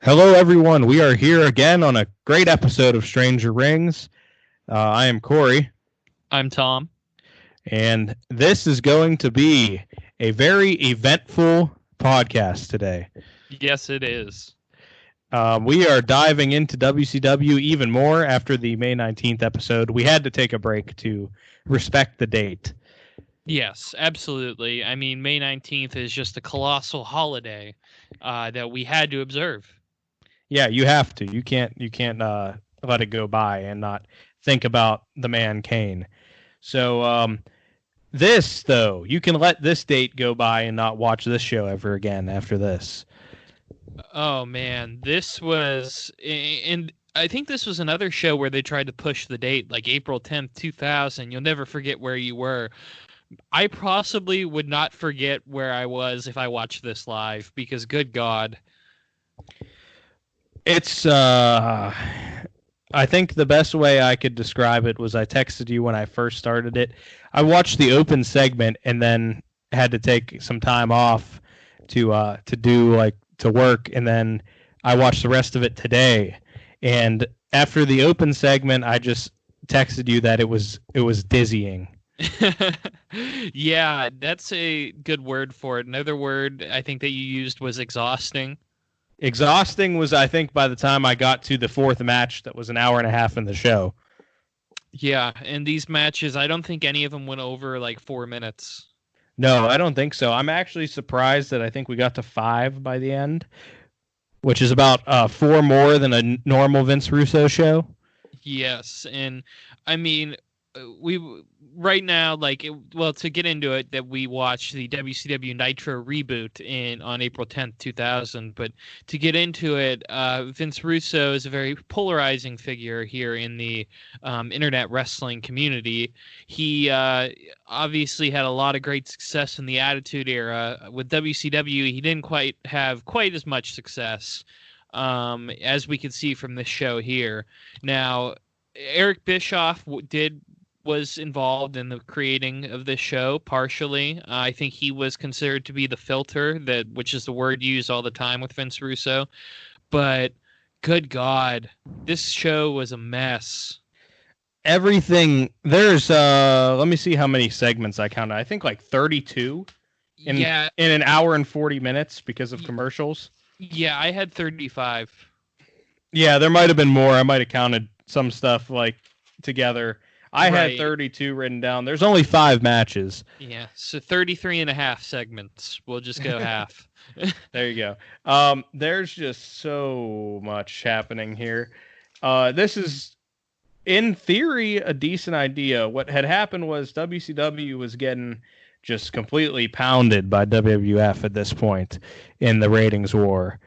Hello, everyone. We are here again on a great episode of Stranger Rings. I am Corey. I'm Tom. And this is going to be a very eventful podcast today. Yes, it is. We are diving into WCW even more after the May 19th episode. We had to take a break to respect the date. Yes, absolutely. I mean, May 19th is just a colossal holiday that we had to observe. Yeah, you have to. You can't let it go by and not think about the man Kane. So this, though, you can let this date go by and not watch this show ever again after this. Oh, man. This was... And I think this was another show where they tried to push the date, like April 10th, 2000. You'll never forget where you were. I possibly would not forget where I was if I watched this live, because good God... It's, I think the best way I could describe it was I texted you when I first started it. I watched the open segment and then had to take some time off to work, and then I watched the rest of it today. And after the open segment, I just texted you that it was dizzying. Yeah, that's a good word for it. Another word I think that you used was exhausting. Exhausting was, I think, by the time I got to the fourth match that was an hour and a half in the show. Yeah, and these matches, I don't think any of them went over like 4 minutes. No, I don't think so. I'm actually surprised that I think we got to 5 by the end, which is about 4 more than a normal Vince Russo show. Yes, and I mean, we right now, to get into it, that we watched the WCW Nitro Reboot on April 10th, 2000. But to get into it, Vince Russo is a very polarizing figure here in the internet wrestling community. He obviously had a lot of great success in the Attitude Era. With WCW, he didn't have quite as much success as we can see from this show here. Now, Eric Bischoff was involved in the creating of this show partially. I think he was considered to be the filter, which is the word used all the time with Vince Russo. But good God, this show was a mess. Everything there's let me see how many segments I counted. I think like 32 in an hour and 40 minutes because of commercials. Yeah, I had 35. Yeah, there might have been more. I might have counted some stuff like together. I had 32 written down. There's only 5 matches. Yeah, so 33 and a half segments. We'll just go half. There you go. There's just so much happening here. This is, in theory, a decent idea. What had happened was WCW was getting just completely pounded by WWF at this point in the ratings war.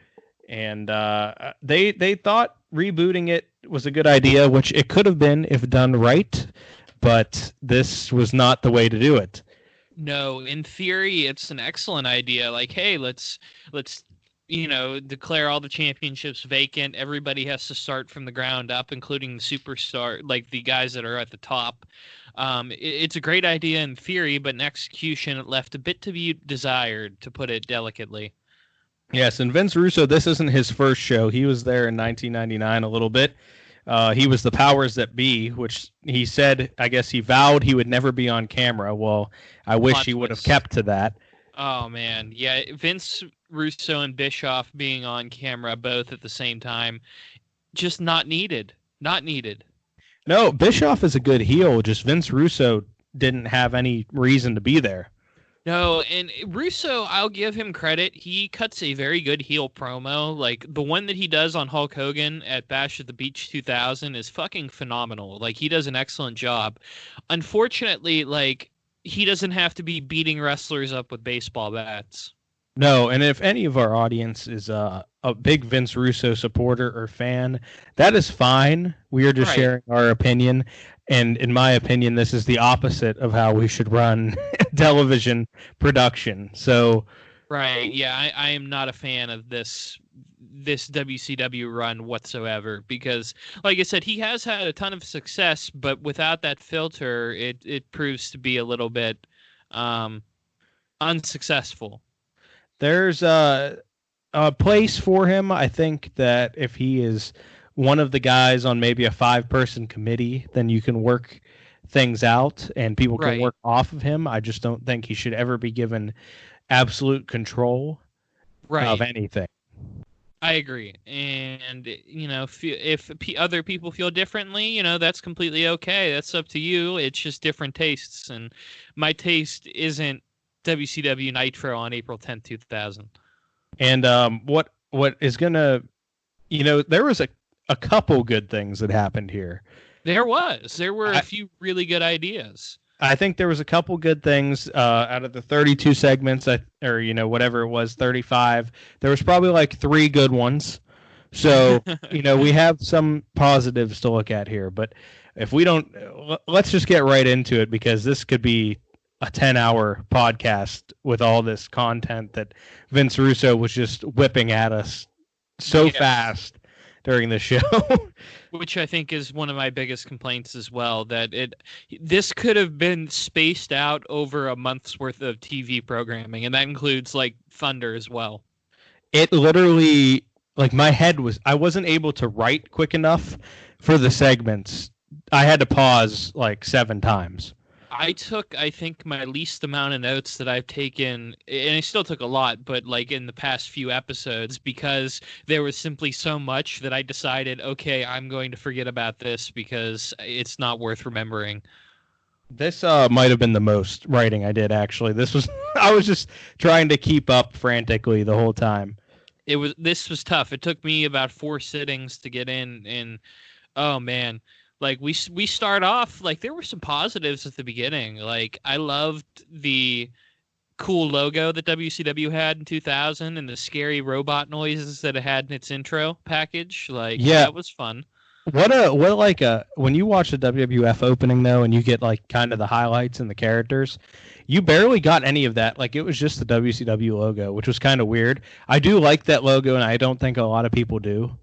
And they thought rebooting it was a good idea, which it could have been if done right, but this was not the way to do it. No, in theory, it's an excellent idea. Like, hey, let's declare all the championships vacant. Everybody has to start from the ground up, including the superstar, like the guys that are at the top. It's a great idea in theory, but in execution, it left a bit to be desired, to put it delicately. Yes, and Vince Russo, this isn't his first show. He was there in 1999 a little bit. He was the powers that be, which he said, I guess he vowed he would never be on camera. Well, I wish he would have kept to that. Oh, man. Yeah, Vince Russo and Bischoff being on camera both at the same time, just not needed. Not needed. No, Bischoff is a good heel. Just Vince Russo didn't have any reason to be there. No, and Russo, I'll give him credit. He cuts a very good heel promo. Like, the one that he does on Hulk Hogan at Bash at the Beach 2000 is fucking phenomenal. Like, he does an excellent job. Unfortunately, like, he doesn't have to be beating wrestlers up with baseball bats. No, and if any of our audience is a big Vince Russo supporter or fan, that is fine. We are just sharing our opinion. And in my opinion, this is the opposite of how we should run television production. So, right, yeah, I am not a fan of this WCW run whatsoever because, like I said, he has had a ton of success, but without that filter, it proves to be a little bit unsuccessful. There's place for him. I think that if he is one of the guys on maybe a 5-person committee, then you can work things out and people can Right. work off of him. I just don't think he should ever be given absolute control of anything. I agree. And, if other people feel differently, that's completely okay. That's up to you. It's just different tastes. And my taste isn't WCW Nitro on April 10th, 2000. And what is going to, there was a couple good things that happened here. There were a few really good ideas. I think there was a couple good things out of the 32 segments, or whatever it was, 35. There was probably like 3 good ones. So we have some positives to look at here. But if we don't, let's just get right into it, because this could be a 10-hour podcast with all this content that Vince Russo was just whipping at us so fast during the show. Which I think is one of my biggest complaints as well, that this could have been spaced out over a month's worth of TV programming, and that includes like Thunder as well. It literally, like, I wasn't able to write quick enough for the segments. I had to pause like 7 times. I took, I think, my least amount of notes that I've taken, and I still took a lot, but like in the past few episodes, because there was simply so much that I decided, okay, I'm going to forget about this because it's not worth remembering. This might have been the most writing I did, actually. I was just trying to keep up frantically the whole time. This was tough. It took me about 4 sittings to get in, and oh man. Like, we start off, like, there were some positives at the beginning. Like, I loved the cool logo that WCW had in 2000 and the scary robot noises that it had in its intro package. Like, that was fun. When you watch the WWF opening, though, and you get, like, kind of the highlights and the characters, you barely got any of that. Like, it was just the WCW logo, which was kind of weird. I do like that logo, and I don't think a lot of people do.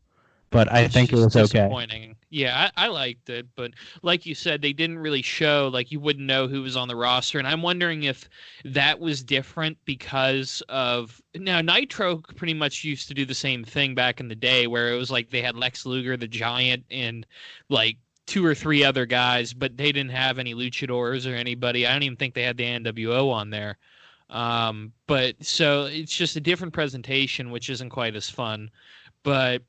But I think it was okay. Yeah, I liked it, but like you said, they didn't really show, like, you wouldn't know who was on the roster, and I'm wondering if that was different because of... Now, Nitro pretty much used to do the same thing back in the day, where it was like they had Lex Luger, the Giant, and, like, 2 or 3 other guys, but they didn't have any luchadors or anybody. I don't even think they had the NWO on there. But, so, it's just a different presentation, which isn't quite as fun. But...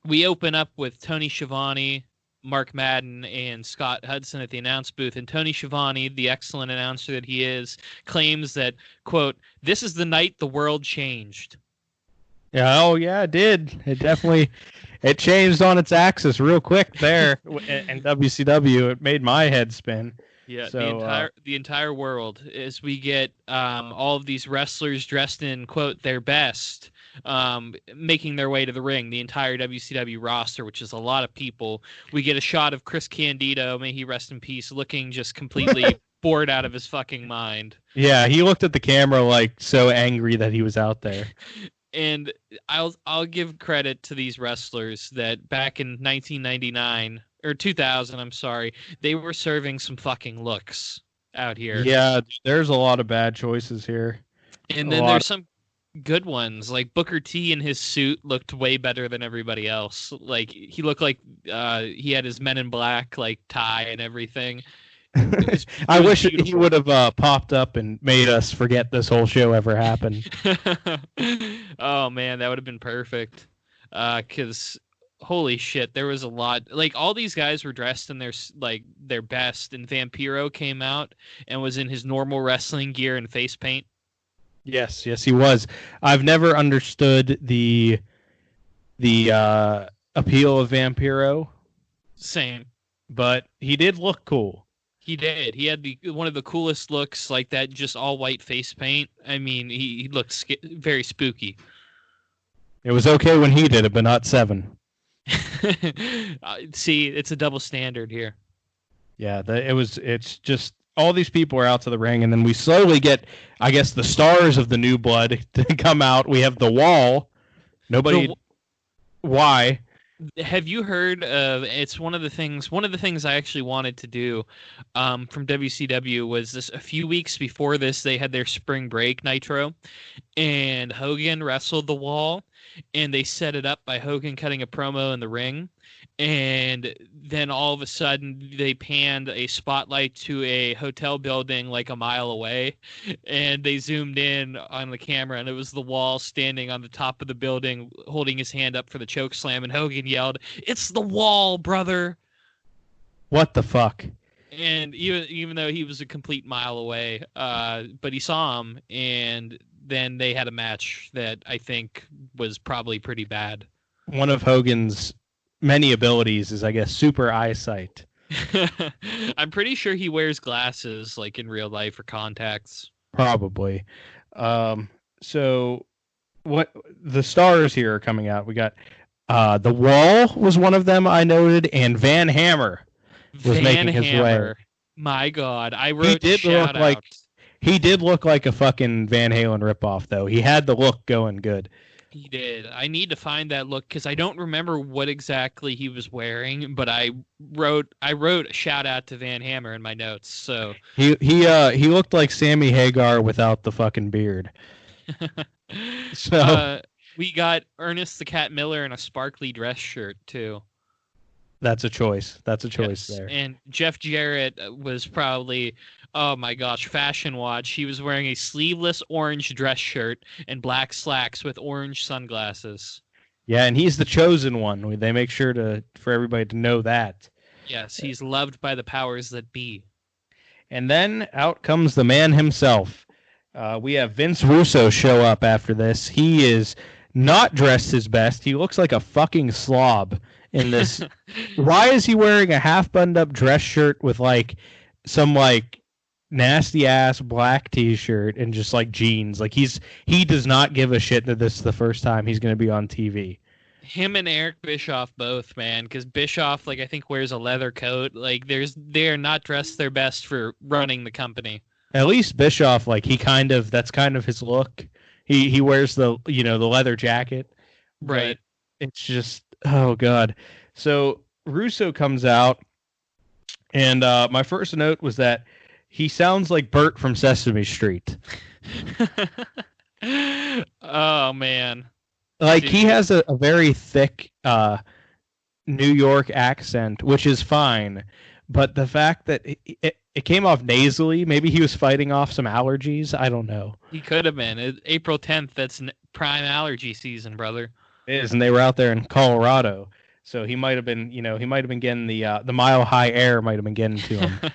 we open up with Tony Schiavone, Mark Madden, and Scott Hudson at the announce booth. And Tony Schiavone, the excellent announcer that he is, claims that, quote, "This is the night the world changed." Yeah, oh yeah, it did. It definitely, it changed on its axis real quick there. And WCW, it made my head spin. Yeah, so, the entire world, as we get all of these wrestlers dressed in, quote, their best, making their way to the ring, the entire WCW roster, which is a lot of people. We get a shot of Chris Candido, may he rest in peace, looking just completely bored out of his fucking mind. Yeah, he looked at the camera like so angry that he was out there. And I'll give credit to these wrestlers that back in 1999 or 2000, I'm sorry, they were serving some fucking looks out here. Yeah, there's a lot of bad choices here. And then there's some good ones, like Booker T in his suit looked way better than everybody else. Like, he looked like he had his Men in Black like tie and everything. I wish he would have popped up and made us forget this whole show ever happened. Oh man, that would have been perfect. Because holy shit, there was a lot. Like, all these guys were dressed in their best, and Vampiro came out and was in his normal wrestling gear and face paint. Yes, he was. I've never understood the appeal of Vampiro. Same. But he did look cool. He did. He had one of the coolest looks, like that just all white face paint. I mean, he looked very spooky. It was okay when he did it, but not 7. See, it's a double standard here. Yeah, it's just all these people are out to the ring, and then we slowly get, I guess, the stars of the new blood to come out. We have the Wall. Why? Have you heard of? It's one of the things I actually wanted to do, from WCW was this. A few weeks before this, they had their spring break Nitro, and Hogan wrestled the Wall, and they set it up by Hogan cutting a promo in the ring, and then all of a sudden they panned a spotlight to a hotel building like a mile away, and they zoomed in on the camera, and it was the Wall standing on the top of the building holding his hand up for the choke slam, and Hogan yelled, "It's the Wall, brother!" What the fuck? And even though he was a complete mile away, but he saw him, and then they had a match that I think was probably pretty bad. One of Hogan's many abilities is, I guess, super eyesight. I'm pretty sure he wears glasses, like in real life, or contacts. Probably. So what the stars here are coming out? We got the Wall was one of them I noted, and Van Hammer was making his way. My God, I wrote shout out. He did look like a fucking Van Halen ripoff, though. He had the look going good. He did. I need to find that look because I don't remember what exactly he was wearing, but I wrote a shout out to Van Hammer in my notes. So he looked like Sammy Hagar without the fucking beard. So we got Ernest the Cat Miller in a sparkly dress shirt too. That's a choice. Yes. There. And Jeff Jarrett was probably, oh my gosh, fashion watch. He was wearing a sleeveless orange dress shirt and black slacks with orange sunglasses. Yeah, and he's the chosen one. They make sure for everybody to know that. Yes, he's loved by the powers that be. And then out comes the man himself. We have Vince Russo show up after this. He is not dressed his best. He looks like a fucking slob in this. Why is he wearing a half buttoned up dress shirt with like some like nasty ass black t-shirt and just like jeans? Like he does not give a shit that this is the first time he's going to be on TV. Him and Eric Bischoff both, man, because Bischoff, like, I think wears a leather coat. Like, they're not dressed their best for running the company. At least Bischoff, like, that's kind of his look. He wears the leather jacket. Right. It's just, oh God. So Russo comes out, and my first note was that he sounds like Bert from Sesame Street. Oh, man. Like, he has a very thick New York accent, which is fine. But the fact that it came off nasally, maybe he was fighting off some allergies. I don't know. He could have been. April 10th, that's prime allergy season, brother. It is, and they were out there in Colorado. So he might have been, getting the Mile High Air might have been getting to him.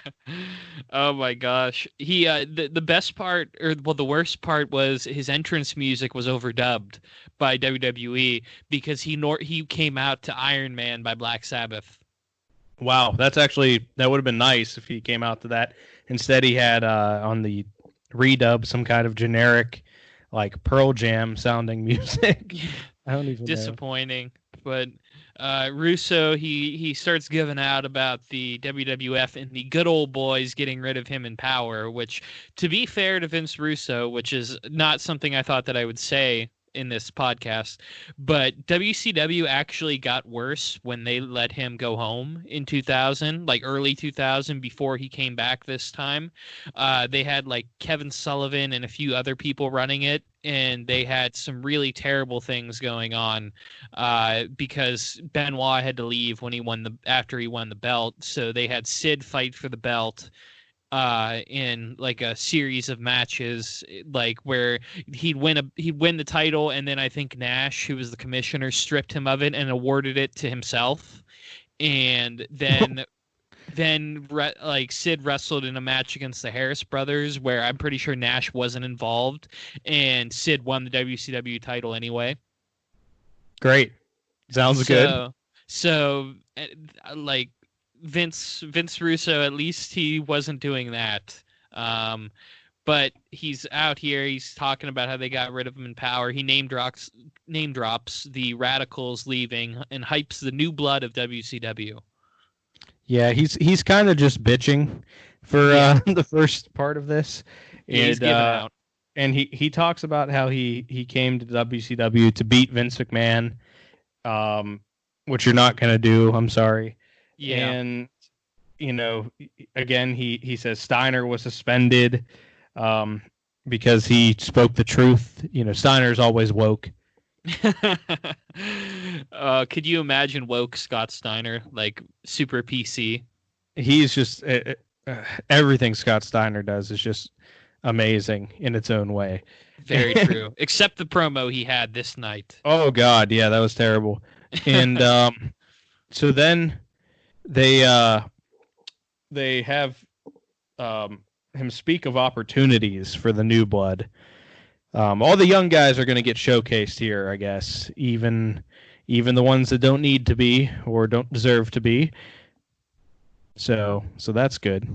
Oh my gosh. He the best part, the worst part was his entrance music was overdubbed by WWE because he came out to Iron Man by Black Sabbath. Wow, that would have been nice if he came out to that. Instead, he had on the redub some kind of generic, like Pearl Jam sounding music. I don't even disappointing, but Russo he starts giving out about the WWF and the good old boys getting rid of him in Power, which, to be fair to Vince Russo, which is not something I thought that I would say in this podcast, but WCW actually got worse when they let him go home in 2000, like early 2000, before he came back this time. They had like Kevin Sullivan and a few other people running it, and they had some really terrible things going on because Benoit had to leave after he won the belt, so they had Sid fight for the belt in like a series of matches, like where he'd win the title, and then I think Nash, who was the commissioner, stripped him of it and awarded it to himself, and then Sid wrestled in a match against the Harris brothers where I'm pretty sure Nash wasn't involved, and Sid won the WCW title anyway. Great. Sounds good. So like Vince Russo, at least he wasn't doing that. But he's out here. He's talking about how they got rid of him in Power. He name drops the Radicals leaving and hypes the new blood of WCW. Yeah, he's kind of just bitching for the first part of this. Yeah, he's giving out. And he talks about how he came to WCW to beat Vince McMahon. which you're not going to do. I'm sorry. Yeah. And, again, he says Steiner was suspended because he spoke the truth. Steiner's always woke. Could you imagine woke Scott Steiner, like super PC? He's just everything Scott Steiner does is just amazing in its own way. Very true. Except the promo he had this night. Oh God, yeah, that was terrible. And so then they have him speak of opportunities for the new blood. All the young guys are going to get showcased here, I guess. Even the ones that don't need to be or don't deserve to be. So that's good.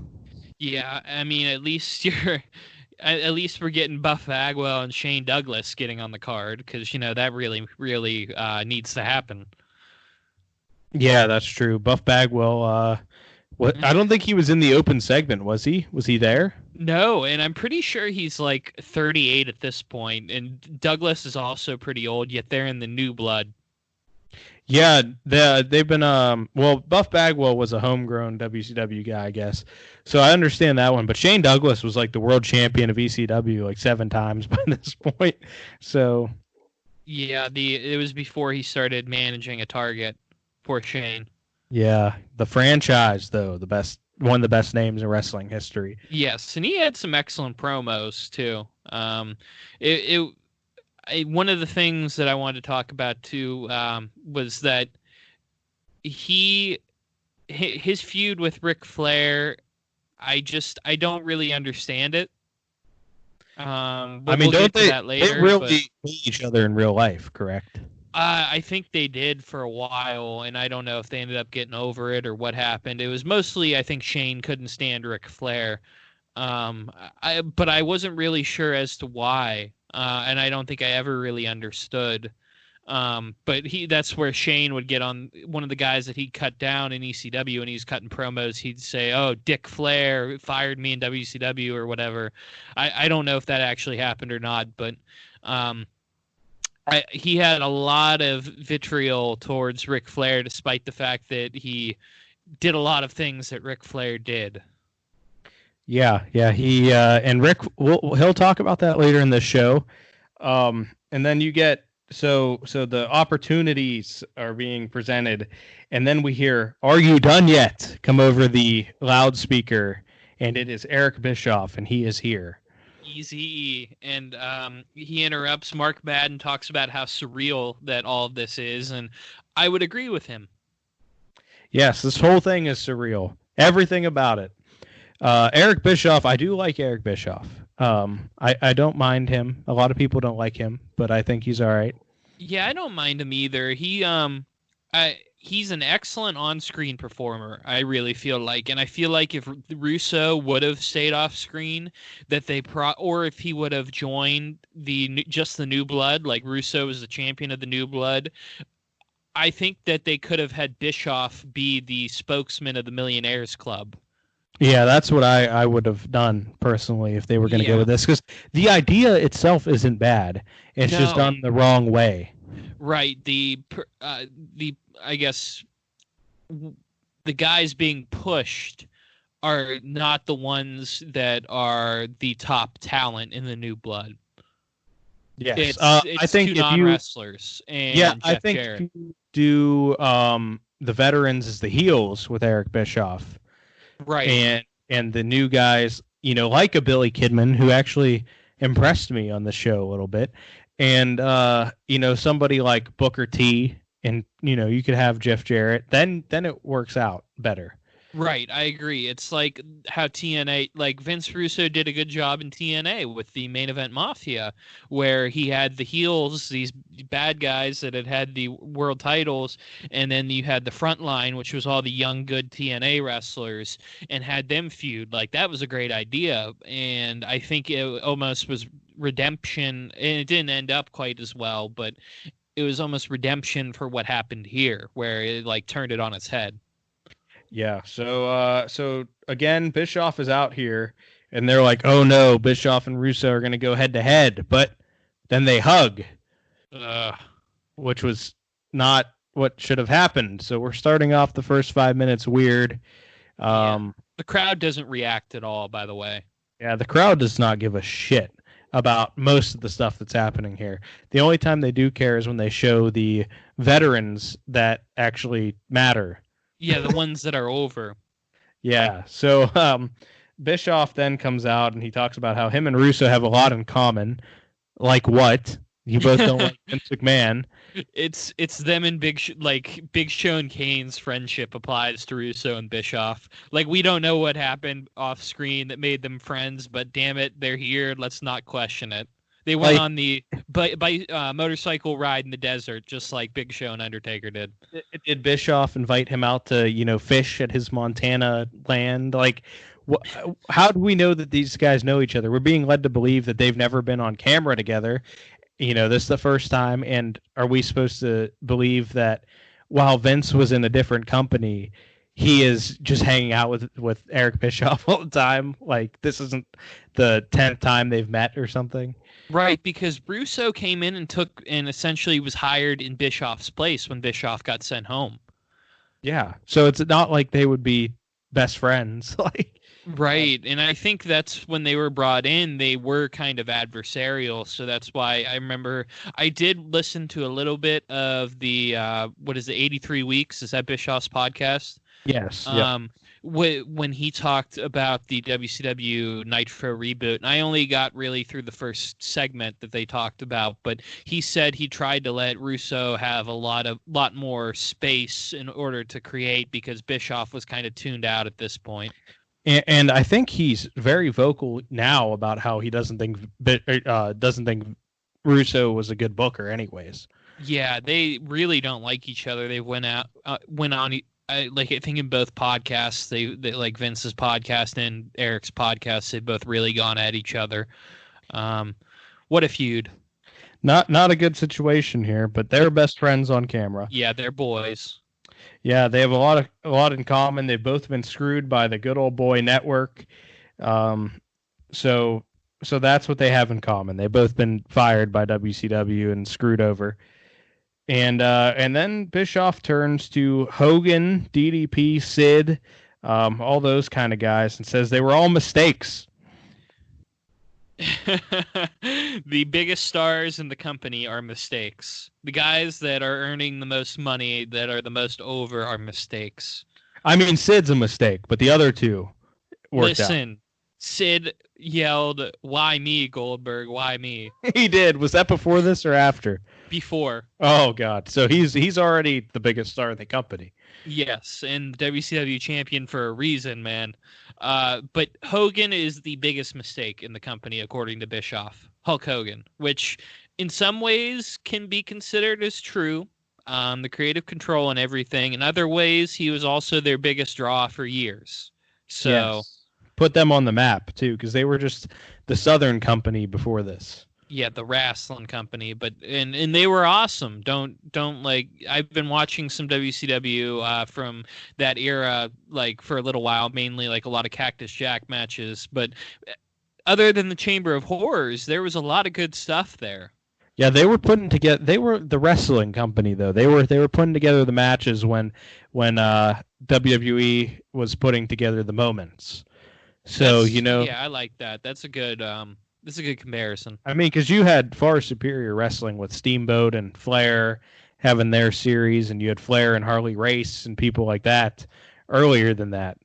Yeah, I mean, at least we're getting Buff Bagwell and Shane Douglas getting on the card because that really needs to happen. Yeah, that's true. Buff Bagwell. I don't think he was in the open segment, was he? Was he there? No, and I'm pretty sure he's like 38 at this point, and Douglas is also pretty old, yet they're in the new blood. Yeah, they've been Buff Bagwell was a homegrown WCW guy, I guess. So I understand that one, but Shane Douglas was like the world champion of ECW like 7 times by this point. So yeah, it was before he started managing a Target. Poor Shane. Yeah, the franchise though, one of the best names in wrestling history. Yes, and he had some excellent promos too. One of the things that I wanted to talk about too was that his feud with Ric Flair. I don't really understand it. But don't they? They really hate each other in real life, correct? I think they did for a while, and I don't know if they ended up getting over it or what happened. It was mostly, I think, Shane couldn't stand Ric Flair, but I wasn't really sure as to why, and I don't think I ever really understood. But that's where Shane would get on one of the guys that he'd cut down in ECW, and he's cutting promos. He'd say, "Oh, Dick Flair fired me in WCW or whatever." I don't know if that actually happened or not, but he had a lot of vitriol towards Ric Flair, despite the fact that he did a lot of things that Ric Flair did. Yeah. He and Rick, he'll talk about that later in the show. And then you get so the opportunities are being presented, and then we hear "Are you done yet?" come over the loudspeaker, and it is Eric Bischoff, and he is here. Easy, and he interrupts. Mark Madden talks about how surreal that all of this is, and I would agree with him. Yes, this whole thing is surreal. Everything about it. Eric Bischoff, I do like Eric Bischoff. I don't mind him. A lot of people don't like him, but I think he's all right. Yeah, I don't mind him either. He's an excellent on-screen performer, I really feel like. And I feel like if Russo would have stayed off-screen, or if he would have joined just the New Blood, like Russo was the champion of the New Blood, I think that they could have had Bischoff be the spokesman of the Millionaires Club. Yeah, that's what I would have done personally if they were going to go with this, because the idea itself isn't bad. It's just done the wrong way. Right. I guess the guys being pushed are not the ones that are the top talent in the New Blood. Yes, it's I think two non-wrestlers. I think Jarrett. If you do the veterans as the heels with Eric Bischoff, right, and the new guys, like a Billy Kidman, who actually impressed me on the show a little bit, and somebody like Booker T. And, you could have Jeff Jarrett. Then it works out better. Right, I agree. It's like how TNA, like Vince Russo did a good job in TNA with the Main Event Mafia, where he had the heels, these bad guys that had the world titles, and then you had the front line, which was all the young, good TNA wrestlers, and had them feud. Like, that was a great idea, and I think it almost was redemption, and it didn't end up quite as well, but it was almost redemption for what happened here, where it like turned it on its head. Yeah. So again, Bischoff is out here, and they're like, "Oh no, Bischoff and Russo are going to go head to head," but then they hug, which was not what should have happened. So we're starting off the first 5 minutes weird. The crowd doesn't react at all, by the way. Yeah, the crowd does not give a shit about most of the stuff that's happening here. The only time they do care is when they show the veterans that actually matter. Yeah, the ones that are over. Yeah, so Bischoff then comes out and he talks about how him and Russo have a lot in common. Like what? You both don't like Vince McMahon. It's them and Big Show and Kane's friendship applies to Russo and Bischoff. Like, we don't know what happened off screen that made them friends, but damn it, they're here. Let's not question it. They went on the motorcycle ride in the desert, just like Big Show and Undertaker did. Did Bischoff invite him out to, fish at his Montana land? Like, how do we know that these guys know each other? We're being led to believe that they've never been on camera together. This is the first time. And are we supposed to believe that while Vince was in a different company, he is just hanging out with Eric Bischoff all the time? Like, this isn't the 10th time they've met or something? Right, because Russo came in and essentially was hired in Bischoff's place when Bischoff got sent home. Yeah, so it's not like they would be best friends. Right, and I think that's when they were brought in, they were kind of adversarial, so that's why I remember I did listen to a little bit of the, 83 Weeks? Is that Bischoff's podcast? Yes. When he talked about the WCW Nitro Reboot, and I only got really through the first segment that they talked about, but he said he tried to let Russo have a lot more space in order to create because Bischoff was kind of tuned out at this point. And I think he's very vocal now about how he doesn't think Russo was a good booker, anyways. Yeah, they really don't like each other. They went on. I think in both podcasts, they like Vince's podcast and Eric's podcast, they've both really gone at each other. What a feud! Not a good situation here, but they're best friends on camera. Yeah, they're boys. Yeah, they have a lot in common. They've both been screwed by the good old boy network. So that's what they have in common. They've both been fired by WCW and screwed over. And then Bischoff turns to Hogan, DDP, Sid, all those kind of guys, and says they were all mistakes. The biggest stars in the company are mistakes. The guys that are earning the most money, that are the most over, are mistakes. I mean, Sid's a mistake, but the other two worked out. Listen, Sid yelled, "Why me, Goldberg? Why me?" He did. Was that before this or after? Before. Oh God! So he's already the biggest star in the company. Yes, and WCW champion for a reason, man. But Hogan is the biggest mistake in the company, according to Bischoff. Hulk Hogan, which in some ways can be considered as true. The creative control and everything. In other ways, he was also their biggest draw for years. So yes. Put them on the map too, because they were just the Southern company before this. Yeah, the wrestling company, but and they were awesome. Don't like, I've been watching some WCW from that era, like for a little while, mainly like a lot of Cactus Jack matches. But other than the Chamber of Horrors, there was a lot of good stuff there. Yeah, they were putting together. They were the wrestling company, though. They were putting together the matches when WWE was putting together the moments. So yeah, I like that. That's a good comparison. I mean, because you had far superior wrestling with Steamboat and Flair having their series, and you had Flair and Harley Race and people like that earlier than that.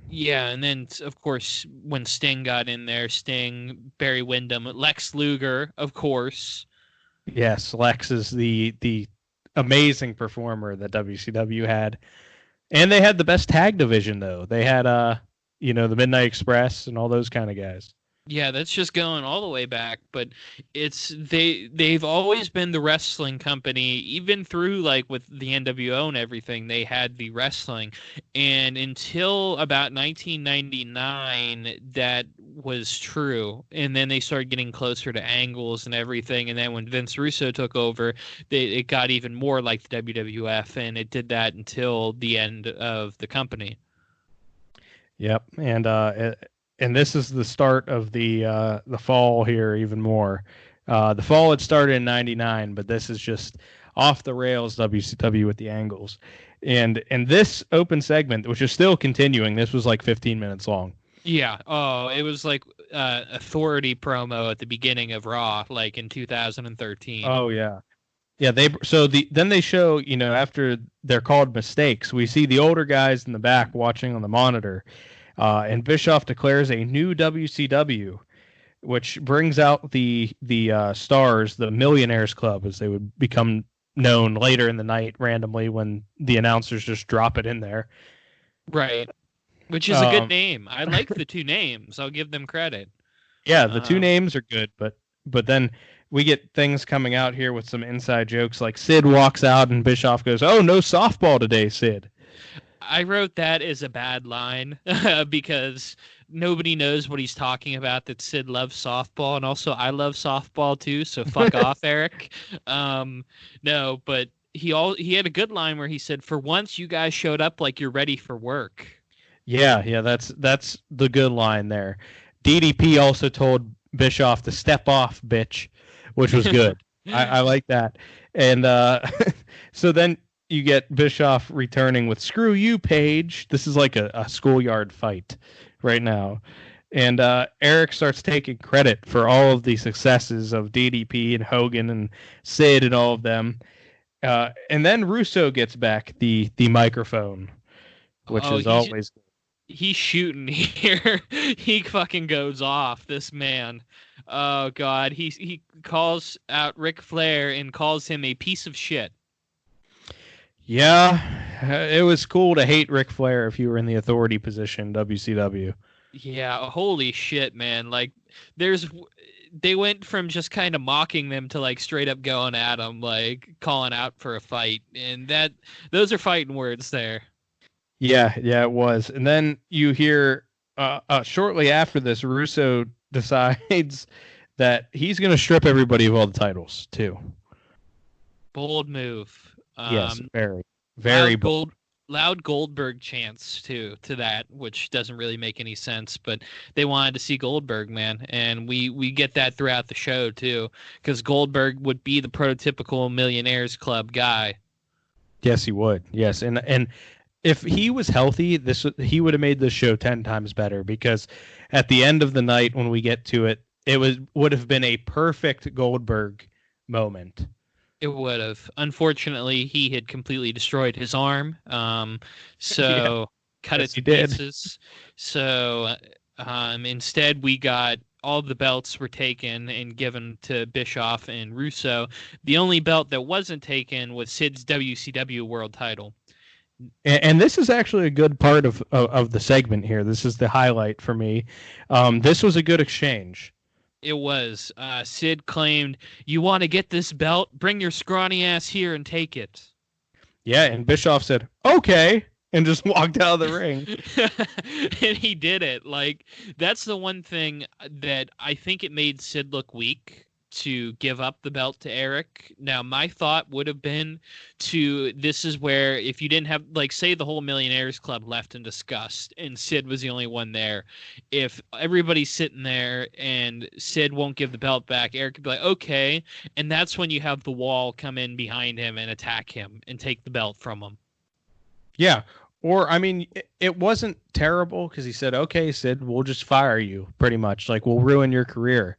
Yeah, and then, of course, when Sting got in there, Sting, Barry Windham, Lex Luger, of course. Yes, Lex is the amazing performer that WCW had. And they had the best tag division, though. They had, the Midnight Express and all those kind of guys. Yeah, that's just going all the way back, but they've always been the wrestling company, even through like with the NWO and everything. They had the wrestling, and until about 1999, that was true. And then they started getting closer to angles and everything. And then when Vince Russo took over, it got even more like the WWF, and it did that until the end of the company. Yep, and this is the start of the fall here even more. The fall had started in 99, but this is just off the rails WCW with the angles. And this open segment, which is still continuing, this was like 15 minutes long. Yeah. Oh, it was like Authority promo at the beginning of Raw, like in 2013. Oh yeah. Yeah, then they show, after they're called mistakes, we see the older guys in the back watching on the monitor, and Bischoff declares a new WCW, which brings out the stars, the Millionaires Club, as they would become known later in the night randomly when the announcers just drop it in there. Right, which is a good name. I like the two names. I'll give them credit. Yeah, the two names are good, but then we get things coming out here with some inside jokes, like Sid walks out and Bischoff goes, "Oh, no softball today, Sid." I wrote that as a bad line because nobody knows what he's talking about, that Sid loves softball, and also I love softball too, so fuck off, Eric. No, but he had a good line where he said, "For once you guys showed up like you're ready for work." Yeah, that's the good line there. DDP also told Bischoff to step off, bitch, which was good. I like that. And so then you get Bischoff returning with "Screw you, Paige." This is like a schoolyard fight right now. And Eric starts taking credit for all of the successes of DDP and Hogan and Sid and all of them. And then Russo gets back the microphone, which is always... He's shooting here. He fucking goes off, this man. Oh, God. He calls out Ric Flair and calls him a piece of shit. Yeah, it was cool to hate Ric Flair if you were in the authority position, WCW. Yeah, holy shit, man. Like, they went from just kind of mocking them to like straight up going at them, like calling out for a fight. And those are fighting words there. Yeah, it was. And then you hear shortly after this, Russo decides that he's going to strip everybody of all the titles too. Bold move. Yes, very, very bold. Loud Goldberg chants to that, which doesn't really make any sense, but they wanted to see Goldberg, man, and we get that throughout the show too, because Goldberg would be the prototypical Millionaires Club guy. Yes, he would. Yes, and if he was healthy, he would have made this show 10 times better, because at the end of the night when we get to it, would have been a perfect Goldberg moment. It would have. Unfortunately, he had completely destroyed his arm, so cut it to pieces. So instead, we got all the belts were taken and given to Bischoff and Russo. The only belt that wasn't taken was Sid's WCW World Title. And this is actually a good part of the segment here. This is the highlight for me. This was a good exchange. It was. Sid claimed, "You want to get this belt? Bring your scrawny ass here and take it." Yeah, and Bischoff said, "Okay," and just walked out of the ring. And he did it. Like, that's the one thing that I think it made Sid look weak, to give up the belt to Eric. Now, my thought would have been this is where, if you didn't have, like, say the whole Millionaires Club left in disgust and Sid was the only one there, if everybody's sitting there and Sid won't give the belt back, Eric could be like, okay, and that's when you have the Wall come in behind him and attack him and take the belt from him. Yeah. Or, I mean, it wasn't terrible, because he said, "Okay, Sid, we'll just fire you," pretty much. Like, we'll ruin your career.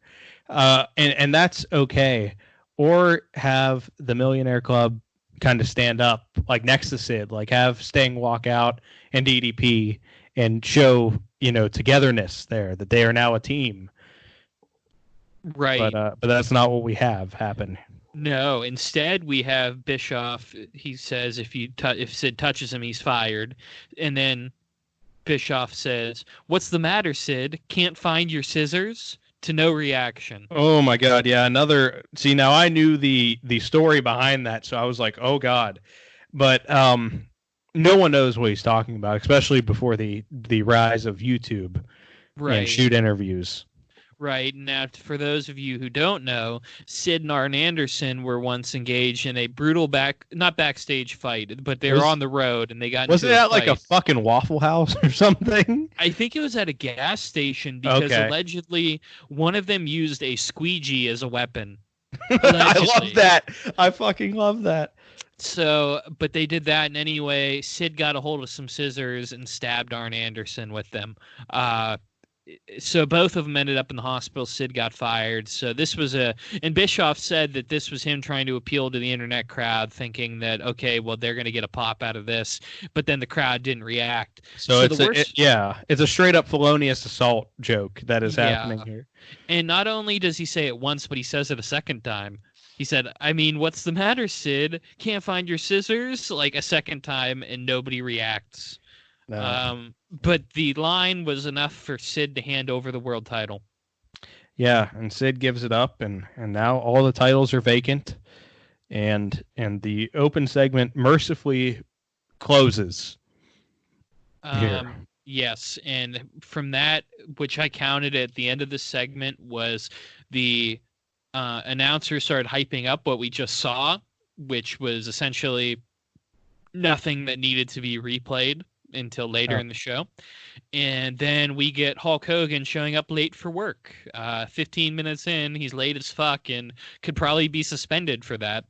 And that's okay. Or have the Millionaire Club kind of stand up, like, next to Sid, like have Sting walk out and DDP and show, togetherness there, that they are now a team. Right. But that's not what we have happen. No, instead we have Bischoff. He says if Sid touches him, he's fired. And then Bischoff says, "What's the matter, Sid? Can't find your scissors?" To no reaction. Oh my God, yeah, see, now I knew the story behind that, so I was like, oh God. But no one knows what he's talking about, especially before the rise of YouTube and shoot interviews. Right. Now, for those of you who don't know, Sid and Arn Anderson were once engaged in a brutal not backstage fight, but they were on the road and they got into a fight. Wasn't that like a fucking Waffle House or something? I think it was at a gas station, because allegedly one of them used a squeegee as a weapon. I love that. I fucking love that. So, but they did that, and anyway, Sid got a hold of some scissors and stabbed Arn Anderson with them. So both of them ended up in the hospital. Sid got fired. So this was and Bischoff said that this was him trying to appeal to the internet crowd, thinking that, okay, well, they're going to get a pop out of this, but then the crowd didn't react. So it's it's a straight up felonious assault joke that is happening here. And not only does he say it once, but he says it a second time. He said, I mean, what's the matter, Sid? Can't find your scissors? Like a second time, and nobody reacts. No. But the line was enough for Sid to hand over the world title. Yeah, and Sid gives it up, and now all the titles are vacant, and the open segment mercifully closes here. Yes, and from that, which I counted at the end of the segment, was the announcer started hyping up what we just saw, which was essentially nothing that needed to be replayed until later in the show. And then we get Hulk Hogan showing up late for work. 15 minutes in, he's late as fuck and could probably be suspended for that.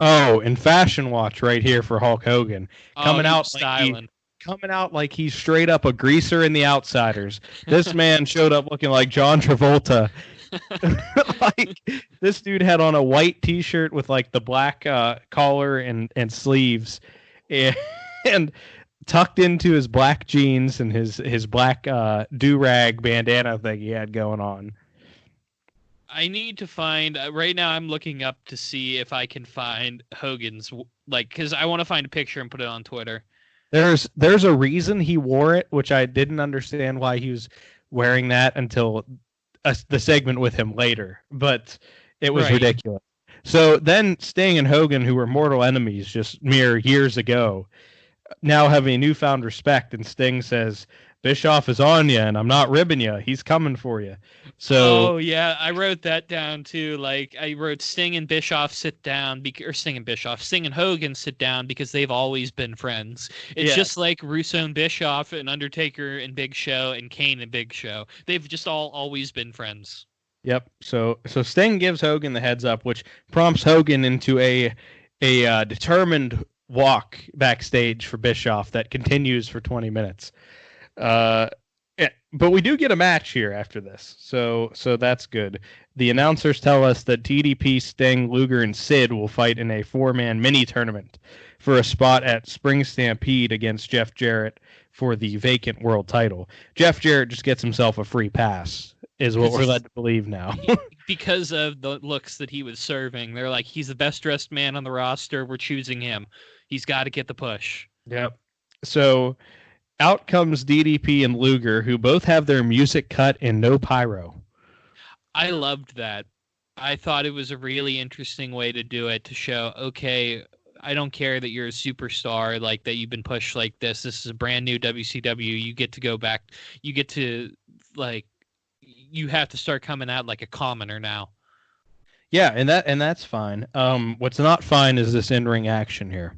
Oh, and fashion watch right here for Hulk Hogan. Coming out styling. Coming out like he's straight up a greaser in The Outsiders. This man showed up looking like John Travolta. Like, this dude had on a white t-shirt with like the black collar and sleeves, and tucked into his black jeans and his black do-rag bandana thing he had going on. I need to find right now. I'm looking up to see if I can find Hogan's, like, because I want to find a picture and put it on Twitter. There's a reason he wore it, which I didn't understand why he was wearing that until the segment with him later, but it was ridiculous. So then Sting and Hogan, who were mortal enemies just mere years ago, now have a newfound respect, and Sting says, Bischoff is on you, and I'm not ribbing you. He's coming for you. So, oh, yeah, I wrote that down, too. Like, I wrote Sting and Bischoff sit down, Sting and Hogan sit down because they've always been friends. It's just like Russo and Bischoff and Undertaker and Big Show and Kane and Big Show. They've just always been friends. Yep. So Sting gives Hogan the heads up, which prompts Hogan into a determined walk backstage for Bischoff that continues for 20 minutes. But we do get a match here after this, so that's good. The announcers tell us that Ddp, Sting, Luger, and Sid will fight in a 4-man mini tournament for a spot at Spring Stampede against Jeff Jarrett for the vacant world title. Jeff Jarrett just gets himself a free pass, is what we're led to believe now. Because of the looks that he was serving. They're like, he's the best dressed man on the roster. We're choosing him. He's got to get the push. Yep. So out comes Ddp and Luger, who both have their music cut and no pyro. I loved that. I thought it was a really interesting way to do it, to show, okay, I don't care that you're a superstar, like that you've been pushed like this. This is a brand new WCW. You get to go back. You get to, like, you have to start coming out like a commoner now. Yeah, and that's fine. What's not fine is this in-ring action here.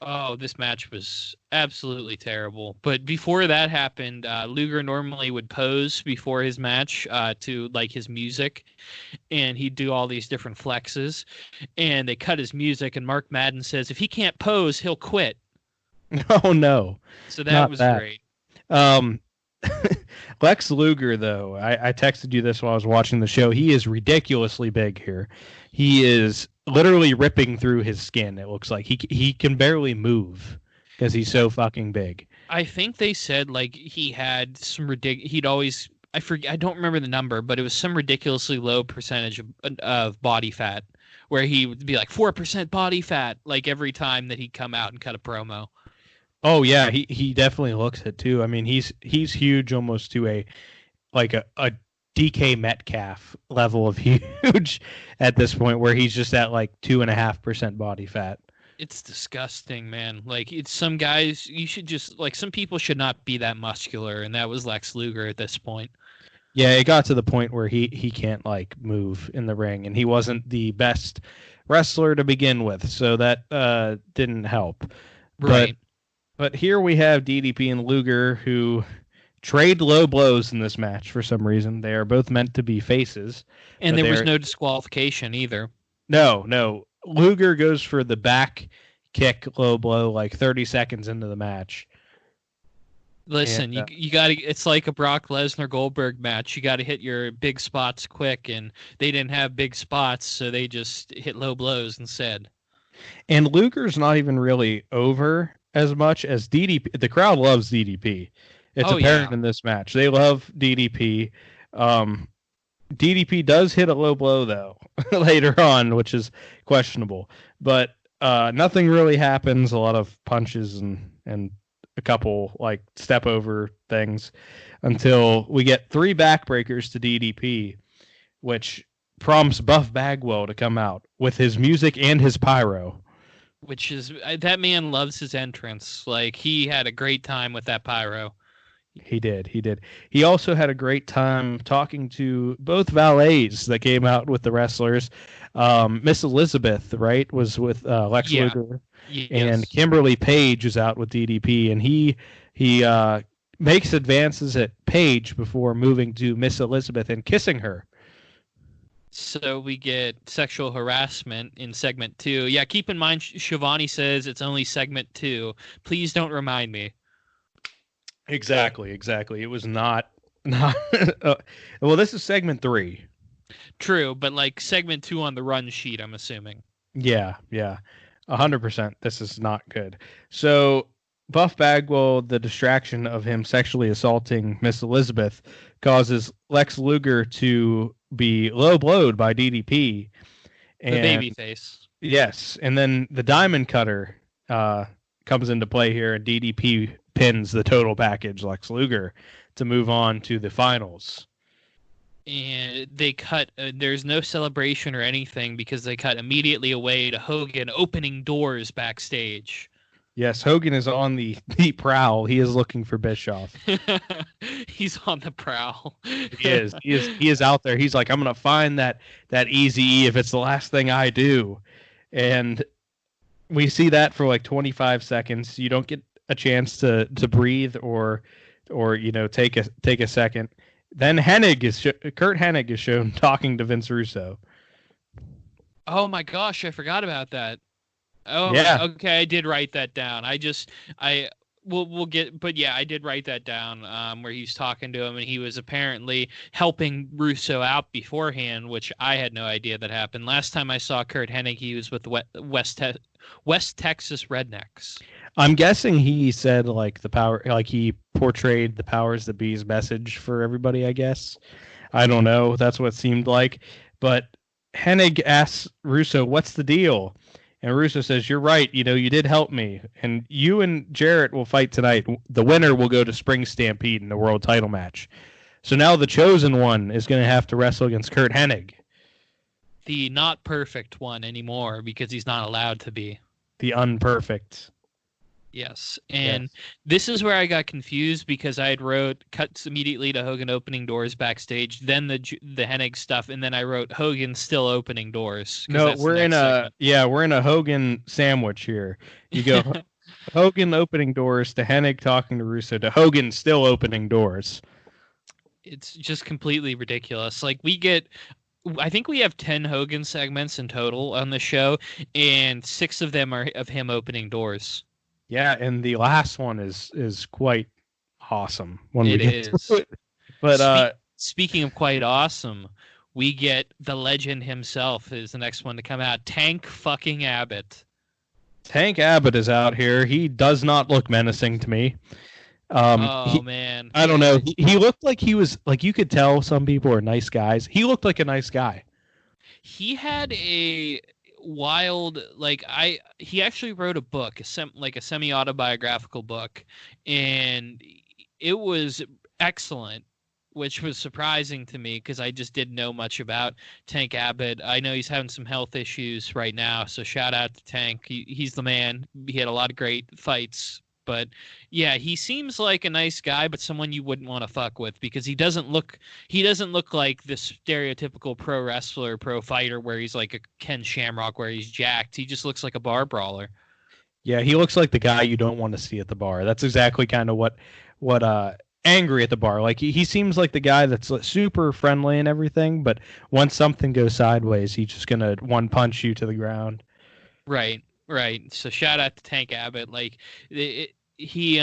Oh, this match was absolutely terrible. But before that happened, Luger normally would pose before his match to like his music, and he'd do all these different flexes. And they cut his music, and Mark Madden says if he can't pose, he'll quit. Oh no! So that was great. Lex Luger, though, I texted you this while I was watching the show. He is ridiculously big here. He is literally ripping through his skin. It looks like he can barely move because he's so fucking big. I think they said like he had some he'd always, I don't remember the number, but it was some ridiculously low percentage of body fat, where he would be like 4% body fat like every time that he'd come out and cut a promo. Oh yeah, he definitely looks it too. I mean, he's huge, almost to a DK Metcalf level of huge at this point, where he's just at like 2.5% body fat. It's disgusting, man. Like, it's some guys, you should just, like, some people should not be that muscular, and that was Lex Luger at this point. Yeah, it got to the point where he can't like move in the ring, and he wasn't the best wrestler to begin with, so that didn't help. Right. But here we have Ddp and Luger, who trade low blows in this match for some reason. They are both meant to be faces. And there was no disqualification either. No. Luger goes for the back kick low blow like 30 seconds into the match. Listen, And, you got to. It's like a Brock Lesnar Goldberg match. You got to hit your big spots quick, and they didn't have big spots, so they just hit low blows instead. And Luger's not even really over as much as DDP. The crowd loves DDP. It's apparent in this match. They love DDP. DDP does hit a low blow, though, later on, which is questionable. But nothing really happens. A lot of punches and a couple like step over things until we get 3 backbreakers to DDP, which prompts Buff Bagwell to come out with his music and his pyro. Which is, that man loves his entrance. Like, he had a great time with that pyro. He did. He also had a great time talking to both valets that came out with the wrestlers. Miss Elizabeth, right, was with Lex Luger. Yes. And Kimberly Page is out with DDP, and he makes advances at Page before moving to Miss Elizabeth and kissing her. So we get sexual harassment in segment 2. Yeah, keep in mind, Shivani says it's only segment 2. Please don't remind me. Exactly. It was not well, this is segment 3. True, but like segment 2 on the run sheet, I'm assuming. Yeah. 100%. This is not good. So Buff Bagwell, the distraction of him sexually assaulting Miss Elizabeth, causes Lex Luger to be low blowed by DDP. And, the babyface. Yes, and then the Diamond Cutter comes into play here, and DDP pins the total package Lex Luger to move on to the finals. And they cut, there's no celebration or anything because they cut immediately away to Hogan opening doors backstage. Yes, Hogan is on the prowl. He is looking for Bischoff. He's on the prowl. He is out there. He's like, I'm going to find that Eazy-E if it's the last thing I do. And we see that for like 25 seconds. You don't get a chance to breathe or take a second. Then Kurt Hennig is shown talking to Vince Russo. Oh my gosh, I forgot about that. Oh yeah. Okay, I did write that down. We'll get, but yeah, I did write that down. Where he's talking to him, and he was apparently helping Russo out beforehand, which I had no idea that happened. Last time I saw Kurt Hennig, he was with West Texas Rednecks. I'm guessing he said like the power, like he portrayed the powers that be's message for everybody. I guess I don't know. That's what it seemed like. But Hennig asks Russo, "What's the deal?" And Russo says, "You're right. You did help me. And you and Jarrett will fight tonight. The winner will go to Spring Stampede in the world title match. So now the chosen one is going to have to wrestle against Kurt Hennig. The not perfect one anymore because he's not allowed to be. The unperfect." Yes. And This is where I got confused because I had wrote cuts immediately to Hogan opening doors backstage, then the Hennig stuff, and then I wrote Hogan still opening doors. No, we're in a Hogan sandwich here. You go Hogan opening doors to Hennig talking to Russo to Hogan still opening doors. It's just completely ridiculous. Like I think we have 10 Hogan segments in total on the show, and 6 of them are of him opening doors. Yeah, and the last one is quite awesome. It is. But speaking of quite awesome, we get the legend himself is the next one to come out. Tank fucking Abbott. Tank Abbott is out here. He does not look menacing to me. Man. I don't know. He looked like he was like, you could tell some people are nice guys. He looked like a nice guy. He had a wild, he actually wrote a book, a semi-autobiographical book, and it was excellent, which was surprising to me because I just didn't know much about Tank Abbott. I know he's having some health issues right now, so shout out to Tank. He's the man. He had a lot of great fights. But yeah, he seems like a nice guy, but someone you wouldn't want to fuck with because he doesn't look like the stereotypical pro wrestler, pro fighter where he's like a Ken Shamrock where he's jacked. He just looks like a bar brawler. Yeah, he looks like the guy you don't want to see at the bar. That's exactly kind of what angry at the bar. Like he seems like the guy that's super friendly and everything, but once something goes sideways, he's just gonna one punch you to the ground. Right, right. So shout out to Tank Abbott. Like he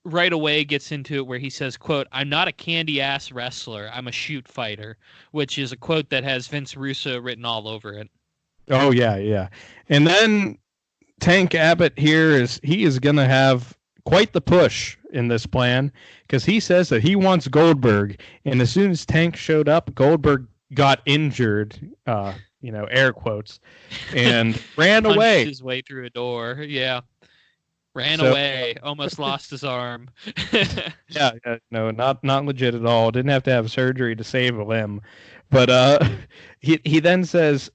right away gets into it where he says, quote, "I'm not a candy ass wrestler. I'm a shoot fighter," which is a quote that has Vince Russo written all over it. Oh yeah, yeah. And then Tank Abbott here is gonna have quite the push in this plan because he says that he wants Goldberg, and as soon as Tank showed up, Goldberg got injured, air quotes, and ran away. His way through a door, yeah. Ran away, almost lost his arm. yeah, no, not legit at all. Didn't have to have surgery to save a limb, but he then says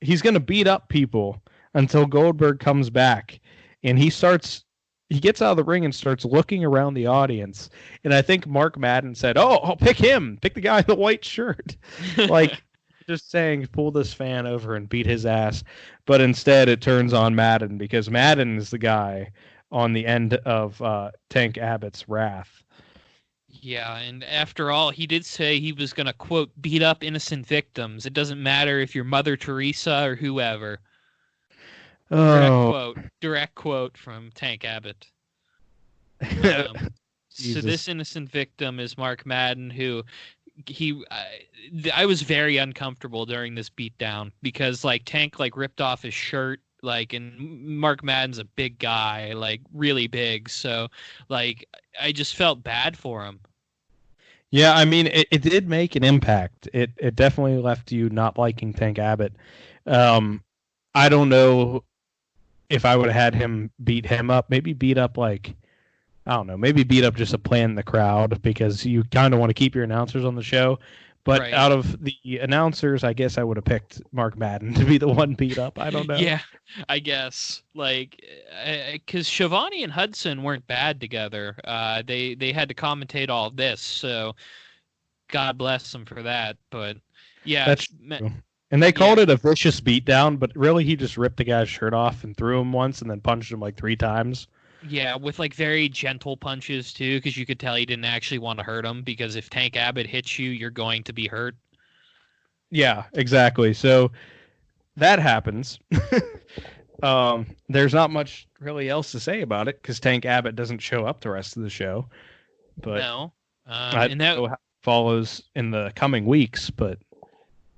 he's gonna beat up people until Goldberg comes back, and he gets out of the ring and starts looking around the audience. And I think Mark Madden said, "Oh, I'll pick him. Pick the guy in the white shirt." Like just saying, pull this fan over and beat his ass. But instead, it turns on Madden because Madden is the guy on the end of Tank Abbott's wrath. Yeah, and after all, he did say he was going to, quote, beat up innocent victims. It doesn't matter if you're Mother Teresa or whoever. Direct quote from Tank Abbott. So this innocent victim is Mark Madden, who I was very uncomfortable during this beatdown because like Tank like ripped off his shirt, like, and Mark Madden's a big guy, like really big, so like I just felt bad for him. Yeah, I mean it did make an impact. It definitely left you not liking Tank Abbott. I don't know if I would have had him beat him up, maybe beat up like, I don't know, maybe beat up just a plan in the crowd because you kind of want to keep your announcers on the show. But right. Out of the announcers, I guess I would have picked Mark Madden to be the one beat up. I don't know. Yeah, I guess. Like, because Schiavone and Hudson weren't bad together. They had to commentate all of this, so God bless them for that. But yeah, that's true. And they called it a vicious beatdown, but really he just ripped the guy's shirt off and threw him once and then punched him like 3 times. Yeah, with like very gentle punches too, because you could tell he didn't actually want to hurt him, because if Tank Abbott hits you, you're going to be hurt. Yeah, exactly. So that happens. There's not much really else to say about it because Tank Abbott doesn't show up the rest of the show. But no, I don't know how it follows in the coming weeks, but.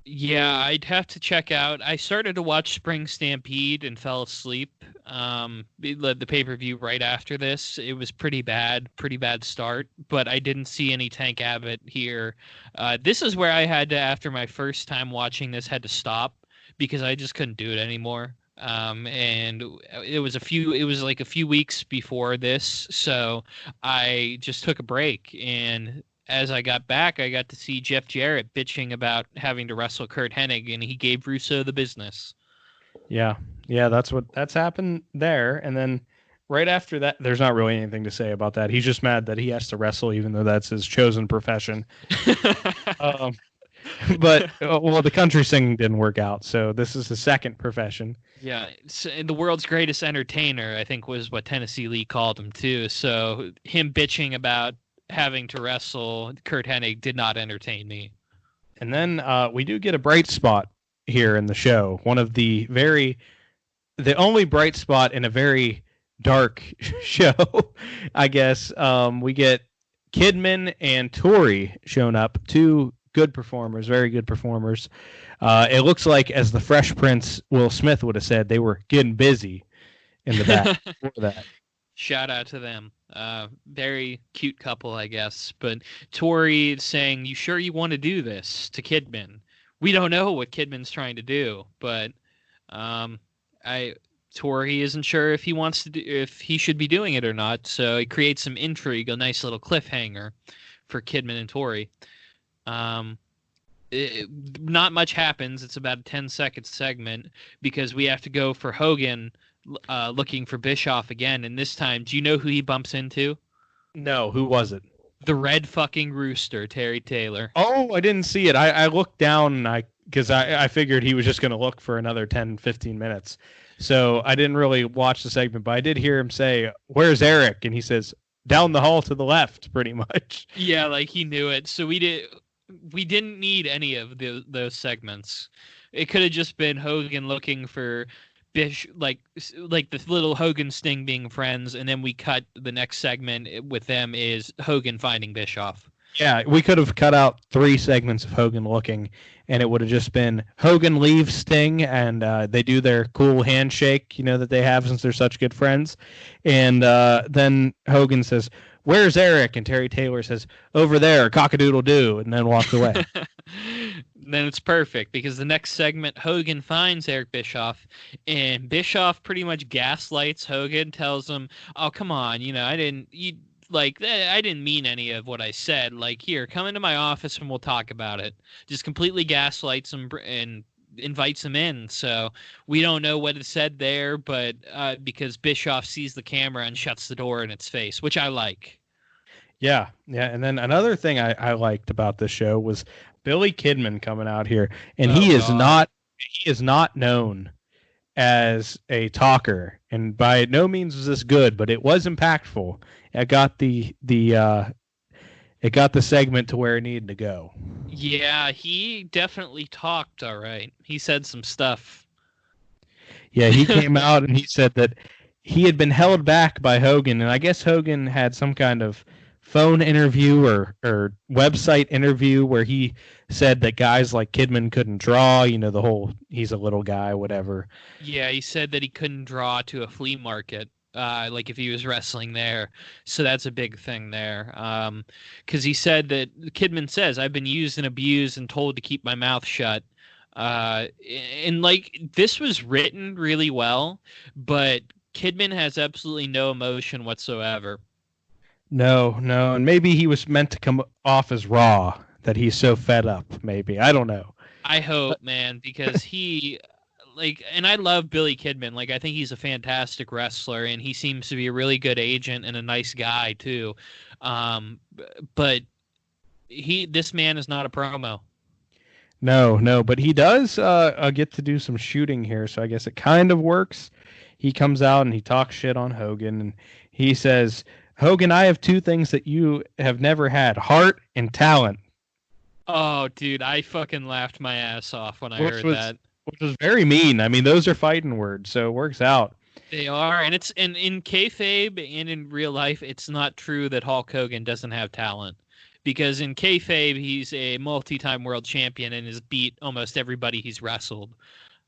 Yeah, I'd have to check out. I started to watch Spring Stampede and fell asleep. The pay-per-view right after this. It was pretty bad start, but I didn't see any Tank Abbott here. This is where I had to, after my first time watching this, had to stop because I just couldn't do it anymore. And it was like a few weeks before this, so I just took a break, and as I got back, I got to see Jeff Jarrett bitching about having to wrestle Curt Hennig, and he gave Russo the business. Yeah, that's happened there. And then right after that, there's not really anything to say about that. He's just mad that he has to wrestle, even though that's his chosen profession. But the country singing didn't work out, so this is his second profession. Yeah, and the world's greatest entertainer, I think, was what Tennessee Lee called him too. So him bitching about having to wrestle Curt Hennig did not entertain me. And then we do get a bright spot here in the show. One of the only bright spot in a very dark show, I guess. We get Kidman and Tori shown up, 2 good performers, very good performers. It looks like, as the Fresh Prince Will Smith would have said, they were getting busy in the back for that. Shout out to them. Very cute couple, I guess. But Tori saying, "You sure you want to do this?" to Kidman. We don't know what Kidman's trying to do, but Tori isn't sure if he should be doing it or not. So it creates some intrigue, a nice little cliffhanger for Kidman and Tori. Not much happens. It's about a 10-second segment because we have to go for Hogan looking for Bischoff again, and this time, do you know who he bumps into? No, who was it? The Red fucking Rooster, Terry Taylor. Oh, I didn't see it. I looked down because I figured he was just going to look for another 10, 15 minutes. So I didn't really watch the segment, but I did hear him say, "Where's Eric?" And he says, down the hall to the left, pretty much. Yeah, like he knew it. So we didn't need any of those segments. It could have just been Hogan looking for like the little Hogan Sting being friends, and then we cut the next segment with them is Hogan finding Bischoff. Yeah, we could have cut out 3 segments of Hogan looking, and it would have just been Hogan leaves Sting, and they do their cool handshake, that they have since they're such good friends. And then Hogan says, "Where's Eric?" And Terry Taylor says, "Over there, cock-a-doodle-doo," and then walks away. Then it's perfect, because the next segment, Hogan finds Eric Bischoff, and Bischoff pretty much gaslights Hogan, tells him, "Oh, come on, I didn't mean any of what I said. Like, here, come into my office and we'll talk about it." Just completely gaslights him and invites him in. So we don't know what is said there, but because Bischoff sees the camera and shuts the door in its face, which I like. Yeah. And then another thing I liked about this show was Billy Kidman coming out here, and he is not known as a talker, and by no means was this good, but it was impactful. It got the segment to where it needed to go. Yeah, he definitely talked. All right, he said some stuff. Yeah, he came out and he said that he had been held back by Hogan, and I guess Hogan had some kind of phone interview or website interview where he said that guys like Kidman couldn't draw, the whole he's a little guy, whatever. Yeah, he said that he couldn't draw to a flea market, like if he was wrestling there. So that's a big thing there. Because he said that Kidman says, "I've been used and abused and told to keep my mouth shut." And like this was written really well, but Kidman has absolutely no emotion whatsoever. No, and maybe he was meant to come off as raw, that he's so fed up, maybe. I don't know. I hope, man, because and I love Billy Kidman. Like, I think he's a fantastic wrestler, and he seems to be a really good agent and a nice guy, too. But this man is not a promo. No, but he does get to do some shooting here, so I guess it kind of works. He comes out and he talks shit on Hogan, and he says, "Hogan, I have 2 things that you have never had, heart and talent." Oh, dude, I fucking laughed my ass off when I heard that. Which was very mean. I mean, those are fighting words, so it works out. They are, and in kayfabe and in real life, it's not true that Hulk Hogan doesn't have talent. Because in kayfabe, he's a multi-time world champion and has beat almost everybody he's wrestled.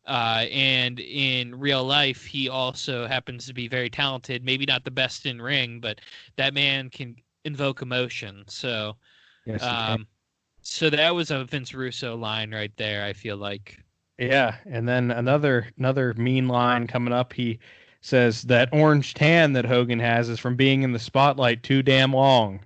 And in real life, he also happens to be very talented. Maybe not the best in ring, but that man can invoke emotion. So, yes, so that was a Vince Russo line right there, I feel like. Yeah, and then another mean line coming up. He says that orange tan that Hogan has is from being in the spotlight too damn long.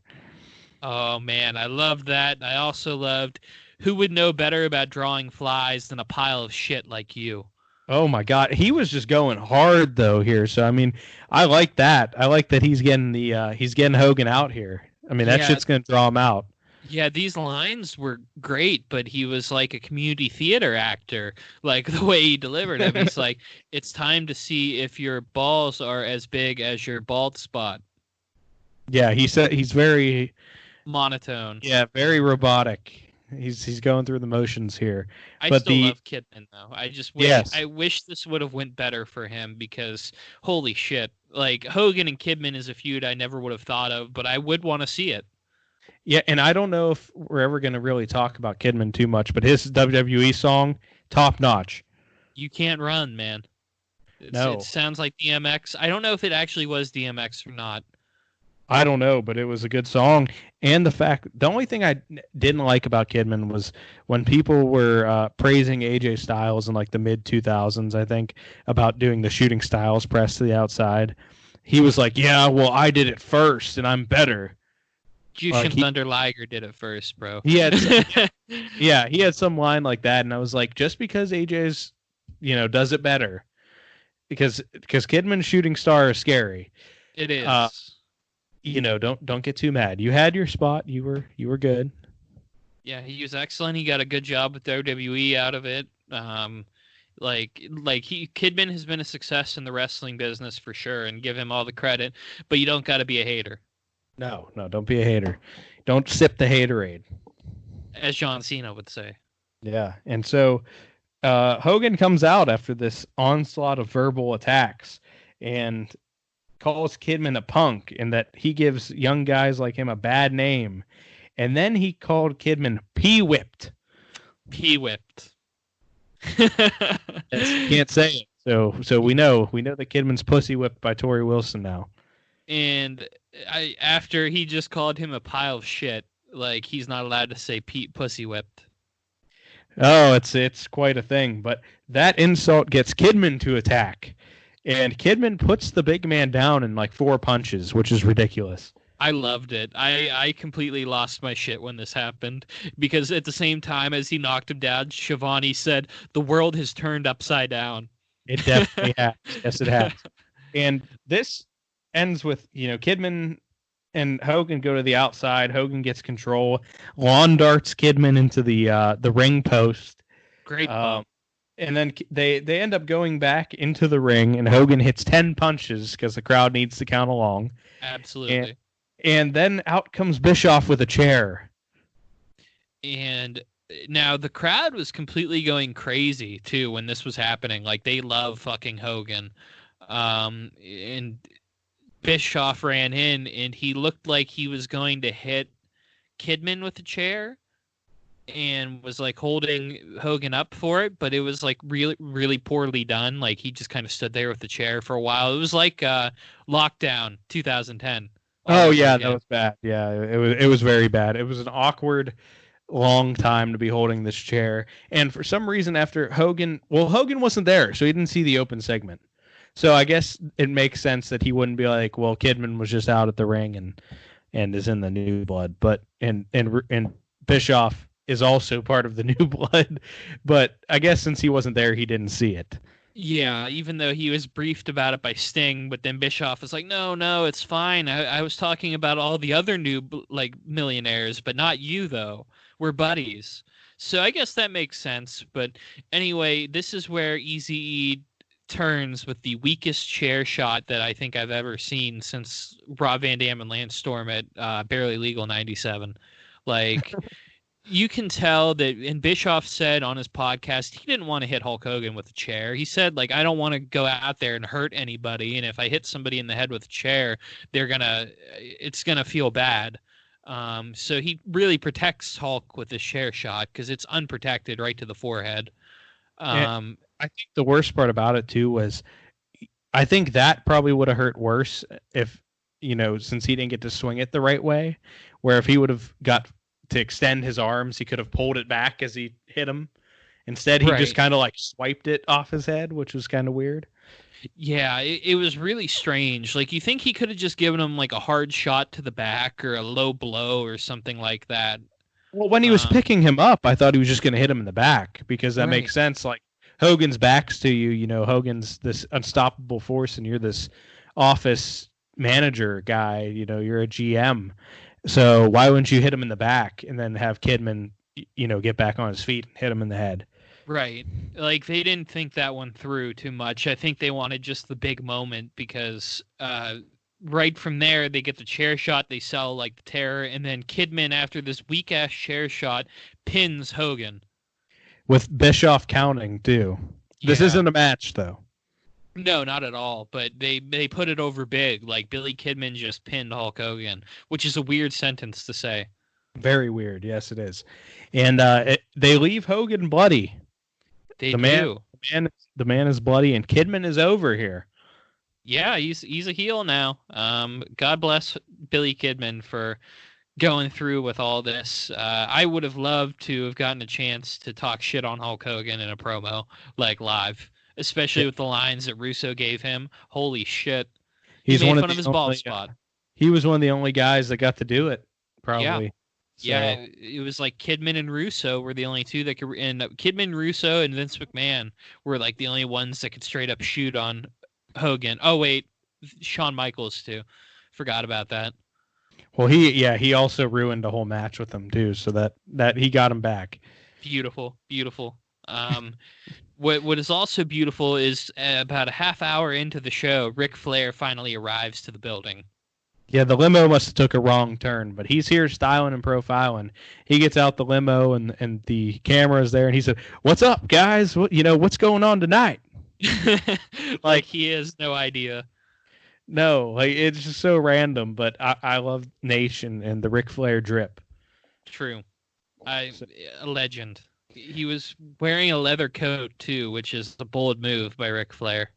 Oh, man, I loved that. I also loved, "Who would know better about drawing flies than a pile of shit like you?" Oh, my God. He was just going hard, though, here. So, I mean, I like that. I like that he's getting he's getting Hogan out here. I mean, that shit's going to draw him out. Yeah, these lines were great, but he was like a community theater actor, like the way he delivered them. He's like, "It's time to see if your balls are as big as your bald spot." Yeah, he said he's very monotone. Yeah, very robotic. He's going through the motions here. I but still love Kidman, though. I just wish, yes. I wish this would have went better for him, because holy shit, like Hogan and Kidman is a feud I never would have thought of, but I would want to see it. Yeah, and I don't know if we're ever going to really talk about Kidman too much, but his WWE song, top notch. You Can't Run, man. No. It sounds like DMX. I don't know if it actually was DMX or not. I don't know, but it was a good song. And the only thing I didn't like about Kidman was when people were praising AJ Styles in like the mid 2000s, I think, about doing the shooting Styles press to the outside. He was like, "Yeah, well, I did it first, and I'm better." Jushin Thunder Liger did it first, bro. He had, he had some line like that, and I was like, just because AJ's, does it better, because Kidman's shooting star is scary. It is. Don't get too mad. You had your spot. You were good. Yeah, he was excellent. He got a good job with WWE out of it. Kidman has been a success in the wrestling business for sure, and give him all the credit. But you don't got to be a hater. No, don't be a hater. Don't sip the haterade. As John Cena would say. Yeah, and so Hogan comes out after this onslaught of verbal attacks and calls Kidman a punk, and that he gives young guys like him a bad name. And then he called Kidman P-whipped. P-whipped. Can't say it. So we know that Kidman's pussy whipped by Tori Wilson now. And after he just called him a pile of shit, like he's not allowed to say pussy whipped. Oh, it's quite a thing. But that insult gets Kidman to attack. And Kidman puts the big man down in like 4 punches, which is ridiculous. I loved it. I completely lost my shit when this happened, because at the same time as he knocked him down, Shivani said, "The world has turned upside down." It definitely has. Yes, it has. And this ends with, Kidman and Hogan go to the outside. Hogan gets control. Lawn darts Kidman into the ring post. Great. And then they end up going back into the ring, and Hogan hits 10 punches because the crowd needs to count along. Absolutely. And then out comes Bischoff with a chair. And now the crowd was completely going crazy too when this was happening. Like, they love fucking Hogan. And Bischoff ran in, and he looked like he was going to hit Kidman with a chair and was like holding Hogan up for it, but it was like really, really poorly done. Like, he just kind of stood there with the chair for a while. It was like Lockdown 2010. Oh yeah, that was bad. Yeah, it was very bad. It was an awkward, long time to be holding this chair. And for some reason, after Hogan wasn't there, so he didn't see the open segment. So I guess it makes sense that he wouldn't be like, well, Kidman was just out at the ring and is in the new blood. But and Bischoff is also part of the new blood. But I guess since he wasn't there, he didn't see it. Yeah, even though he was briefed about it by Sting, but then Bischoff was like, no, it's fine. I was talking about all the other new millionaires, but not you, though. We're buddies. So I guess that makes sense. But anyway, this is where Eazy-E turns with the weakest chair shot that I think I've ever seen since Rob Van Dam and Lance Storm at Barely Legal 97. Like, you can tell that, and Bischoff said on his podcast, he didn't want to hit Hulk Hogan with a chair. He said, like, I don't want to go out there and hurt anybody, and if I hit somebody in the head with a chair, it's gonna feel bad. So he really protects Hulk with the chair shot because it's unprotected right to the forehead. I think the worst part about it too was, I think that probably would have hurt worse if, since he didn't get to swing it the right way, where if he would have got to extend his arms, he could have pulled it back as he hit him. Instead, he just kind of like swiped it off his head, which was kind of weird. Yeah, it was really strange. Like, you think he could have just given him like a hard shot to the back or a low blow or something like that. Well, when he was picking him up, I thought he was just going to hit him in the back, because that makes sense. Like, Hogan's back's to you, Hogan's this unstoppable force, and you're this office manager guy, you're a GM. So why wouldn't you hit him in the back and then have Kidman, get back on his feet and hit him in the head? Right. Like, they didn't think that one through too much. I think they wanted just the big moment because right from there, they get the chair shot, they sell like the terror, and then Kidman, after this weak-ass chair shot, pins Hogan. With Bischoff counting, too. This isn't a match, though. No, not at all. But they put it over big. Like, Billy Kidman just pinned Hulk Hogan, which is a weird sentence to say. Very weird. Yes, it is. And they leave Hogan bloody. They do. The man is bloody, and Kidman is over here. Yeah, he's a heel now. God bless Billy Kidman for going through with all this. I would have loved to have gotten a chance to talk shit on Hulk Hogan in a promo, like live, especially with the lines that Russo gave him. Holy shit. He made fun of his bald spot. He was one of the only guys that got to do it, probably. Yeah, it was like Kidman and Russo were the only two that could, and Kidman, Russo, and Vince McMahon were like the only ones that could straight up shoot on Hogan. Oh wait, Shawn Michaels too. Forgot about that. Well, he also ruined the whole match with him too, so that he got him back. Beautiful. What is also beautiful is about a half hour into the show, Ric Flair finally arrives to the building. Yeah, the limo must have took a wrong turn, but he's here styling and profiling. He gets out the limo and the camera's there, and he said, "What's up, guys? What's going on tonight?" Like he has no idea. No, like it's just so random, but I love Nation and the Ric Flair drip. True. A legend. He was wearing a leather coat too, which is a bold move by Ric Flair.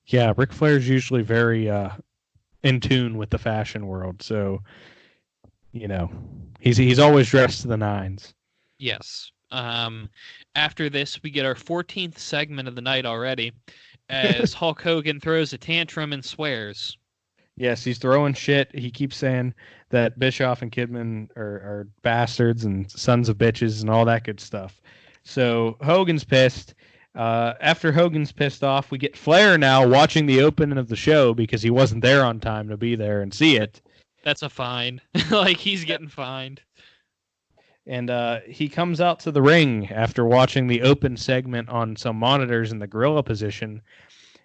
Yeah, Ric Flair's usually very in tune with the fashion world, so he's always dressed to the nines. Yes. After this, we get our 14th segment of the night already, as Hulk Hogan throws a tantrum and swears. Yes, he's throwing shit. He keeps saying that Bischoff and Kidman are bastards and sons of bitches and all that good stuff. So Hogan's pissed. After Hogan's pissed off, we get Flair now watching the opening of the show because he wasn't there on time to be there and see it. That's a fine. Like, he's getting fined. And he comes out to the ring after watching the open segment on some monitors in the gorilla position.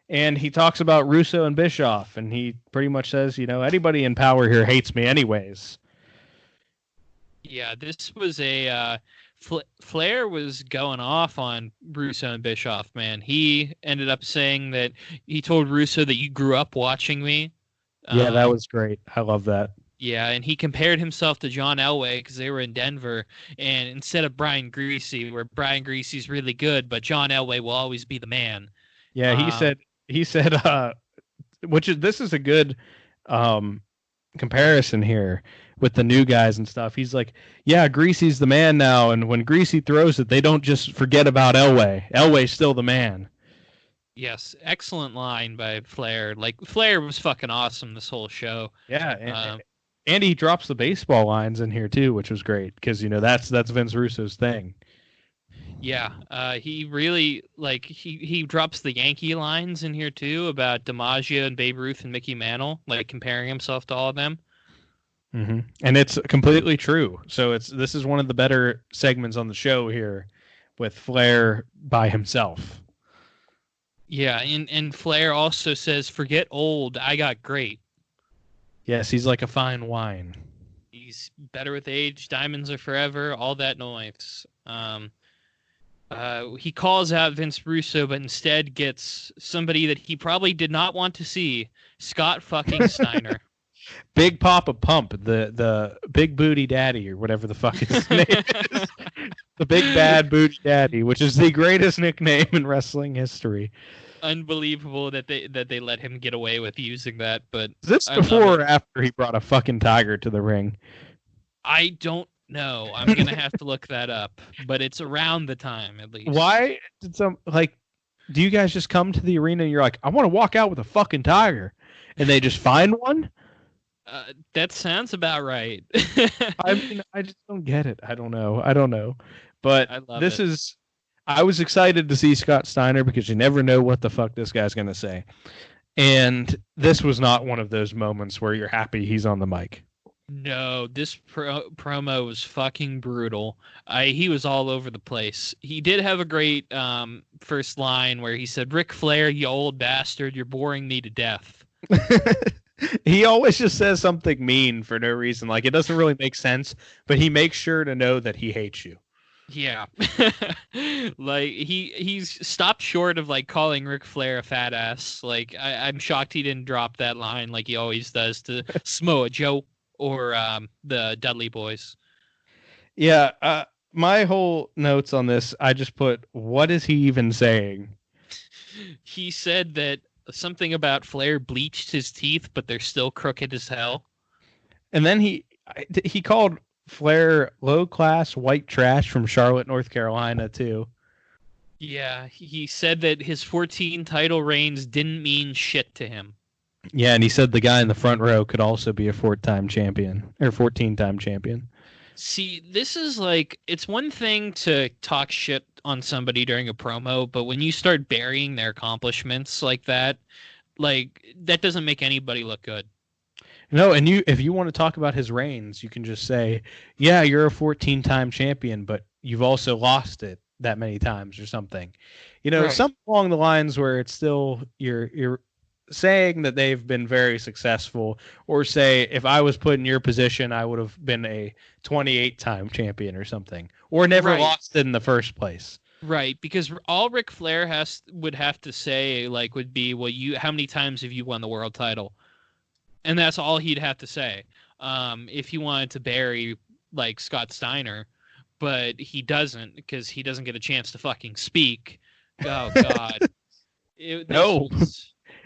And he talks about Russo and Bischoff, and he pretty much says, anybody in power here hates me anyways. Yeah, this was a... Flair was going off on Russo and Bischoff, man. He ended up saying that he told Russo that you grew up watching me. Yeah, that was great. I love that. Yeah, and he compared himself to John Elway because they were in Denver, and instead of Brian Greasy, where Brian Greasy's really good, but John Elway will always be the man. Yeah, he said, this is a good comparison here with the new guys and stuff. He's like, yeah, Greasy's the man now, and when Greasy throws it, they don't just forget about Elway. Elway's still the man. Yes, excellent line by Flair. Like, Flair was fucking awesome this whole show. Yeah, and he drops the baseball lines in here too, which was great because that's Vince Russo's thing. Yeah, he really he drops the Yankee lines in here too about DiMaggio and Babe Ruth and Mickey Mantle, like comparing himself to all of them. Mm-hmm. And it's completely true. So this is one of the better segments on the show here, with Flair by himself. Yeah, and Flair also says, "Forget old, I got great." Yes, he's like a fine wine. He's better with age. Diamonds are forever. All that noise. He calls out Vince Russo, but instead gets somebody that he probably did not want to see, Scott fucking Steiner. Big Papa Pump, the big booty daddy, or whatever the fuck his name is. The big bad booty daddy, which is the greatest nickname in wrestling history. Unbelievable that they let him get away with using that. But is this before or after he brought a fucking tiger to the ring? I don't know. I'm gonna have to look that up. But it's around the time, at least. Why did do you guys just come to the arena and you're like, I want to walk out with a fucking tiger, and they just find one? That sounds about right. I mean, I just don't get it. I don't know. But I was excited to see Scott Steiner because you never know what the fuck this guy's going to say. And this was not one of those moments where you're happy he's on the mic. No, this promo was fucking brutal. He was all over the place. He did have a great first line where he said, "Ric Flair, you old bastard, you're boring me to death." He always just says something mean for no reason. Like, it doesn't really make sense, but he makes sure to know that he hates you. Yeah. Like, he's stopped short of calling Ric Flair a fat ass. Like, I'm shocked he didn't drop that line like he always does to Samoa Joe or the Dudley Boys. Yeah, my whole notes on this, I just put, what is he even saying? He said that something about Flair bleached his teeth, but they're still crooked as hell. And then he called Flair low-class white trash from Charlotte, North Carolina, too. Yeah, he said that his 14 title reigns didn't mean shit to him. Yeah, and he said the guy in the front row could also be a 14-time champion. See, this is it's one thing to talk shit on somebody during a promo, but when you start burying their accomplishments like that doesn't make anybody look good. No, and if you want to talk about his reigns, you can just say, yeah, you're a 14-time champion, but you've also lost it that many times or something. Right. Something along the lines where it's still you're saying that they've been very successful, or say, if I was put in your position, I would have been a 28-time champion or something, or never lost it in the first place. Right, because all Ric Flair would have to say, like, would be, well, how many times have you won the world title? And that's all he'd have to say. If he wanted to bury, like, Scott Steiner, but he doesn't, because he doesn't get a chance to fucking speak. Oh, God.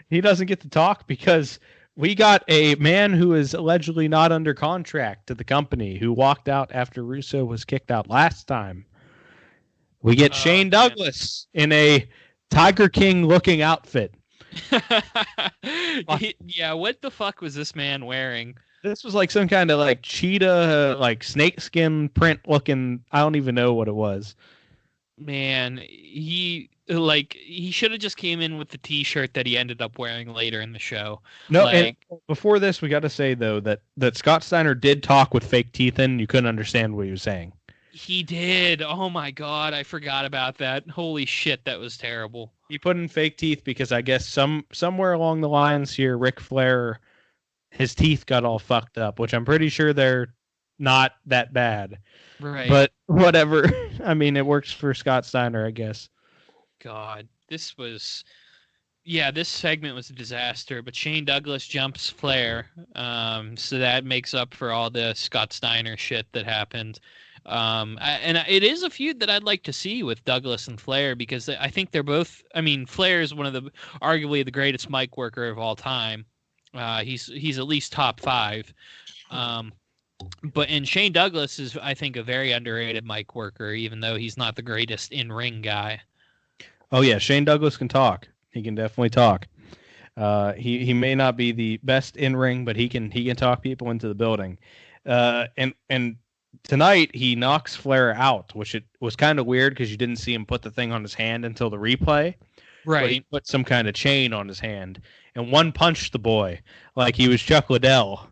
He doesn't get to talk because we got a man who is allegedly not under contract to the company who walked out after Russo was kicked out last time. We get Shane Douglas in a Tiger King looking outfit. Yeah, what the fuck was this man wearing? This was like some kind of like cheetah, like snakeskin print looking. I don't even know what it was. Man, he should have just came in with the T-shirt that he ended up wearing later in the show. No, and before this, we got to say though that Scott Steiner did talk with fake teeth in. You couldn't understand what he was saying. He did. Oh my God, I forgot about that. Holy shit, that was terrible. He put in fake teeth because I guess somewhere along the lines here, Ric Flair, his teeth got all fucked up, which I'm pretty sure they're not that bad. Right. But whatever. I mean, it works for Scott Steiner, I guess. God, this segment was a disaster, but Shane Douglas jumps Flair. So that makes up for all the Scott Steiner shit that happened. And it is a feud that I'd like to see with Douglas and Flair, because I think they're both, I mean, Flair is arguably the greatest mic worker of all time. He's at least top 5. And Shane Douglas is, I think, a very underrated mic worker, even though he's not the greatest in-ring guy. Oh yeah, Shane Douglas can talk. He can definitely talk. He may not be the best in-ring, but he can talk people into the building. And tonight he knocks Flair out, which it was kind of weird because you didn't see him put the thing on his hand until the replay. Right. But he put some kind of chain on his hand and one punched the boy like he was Chuck Liddell.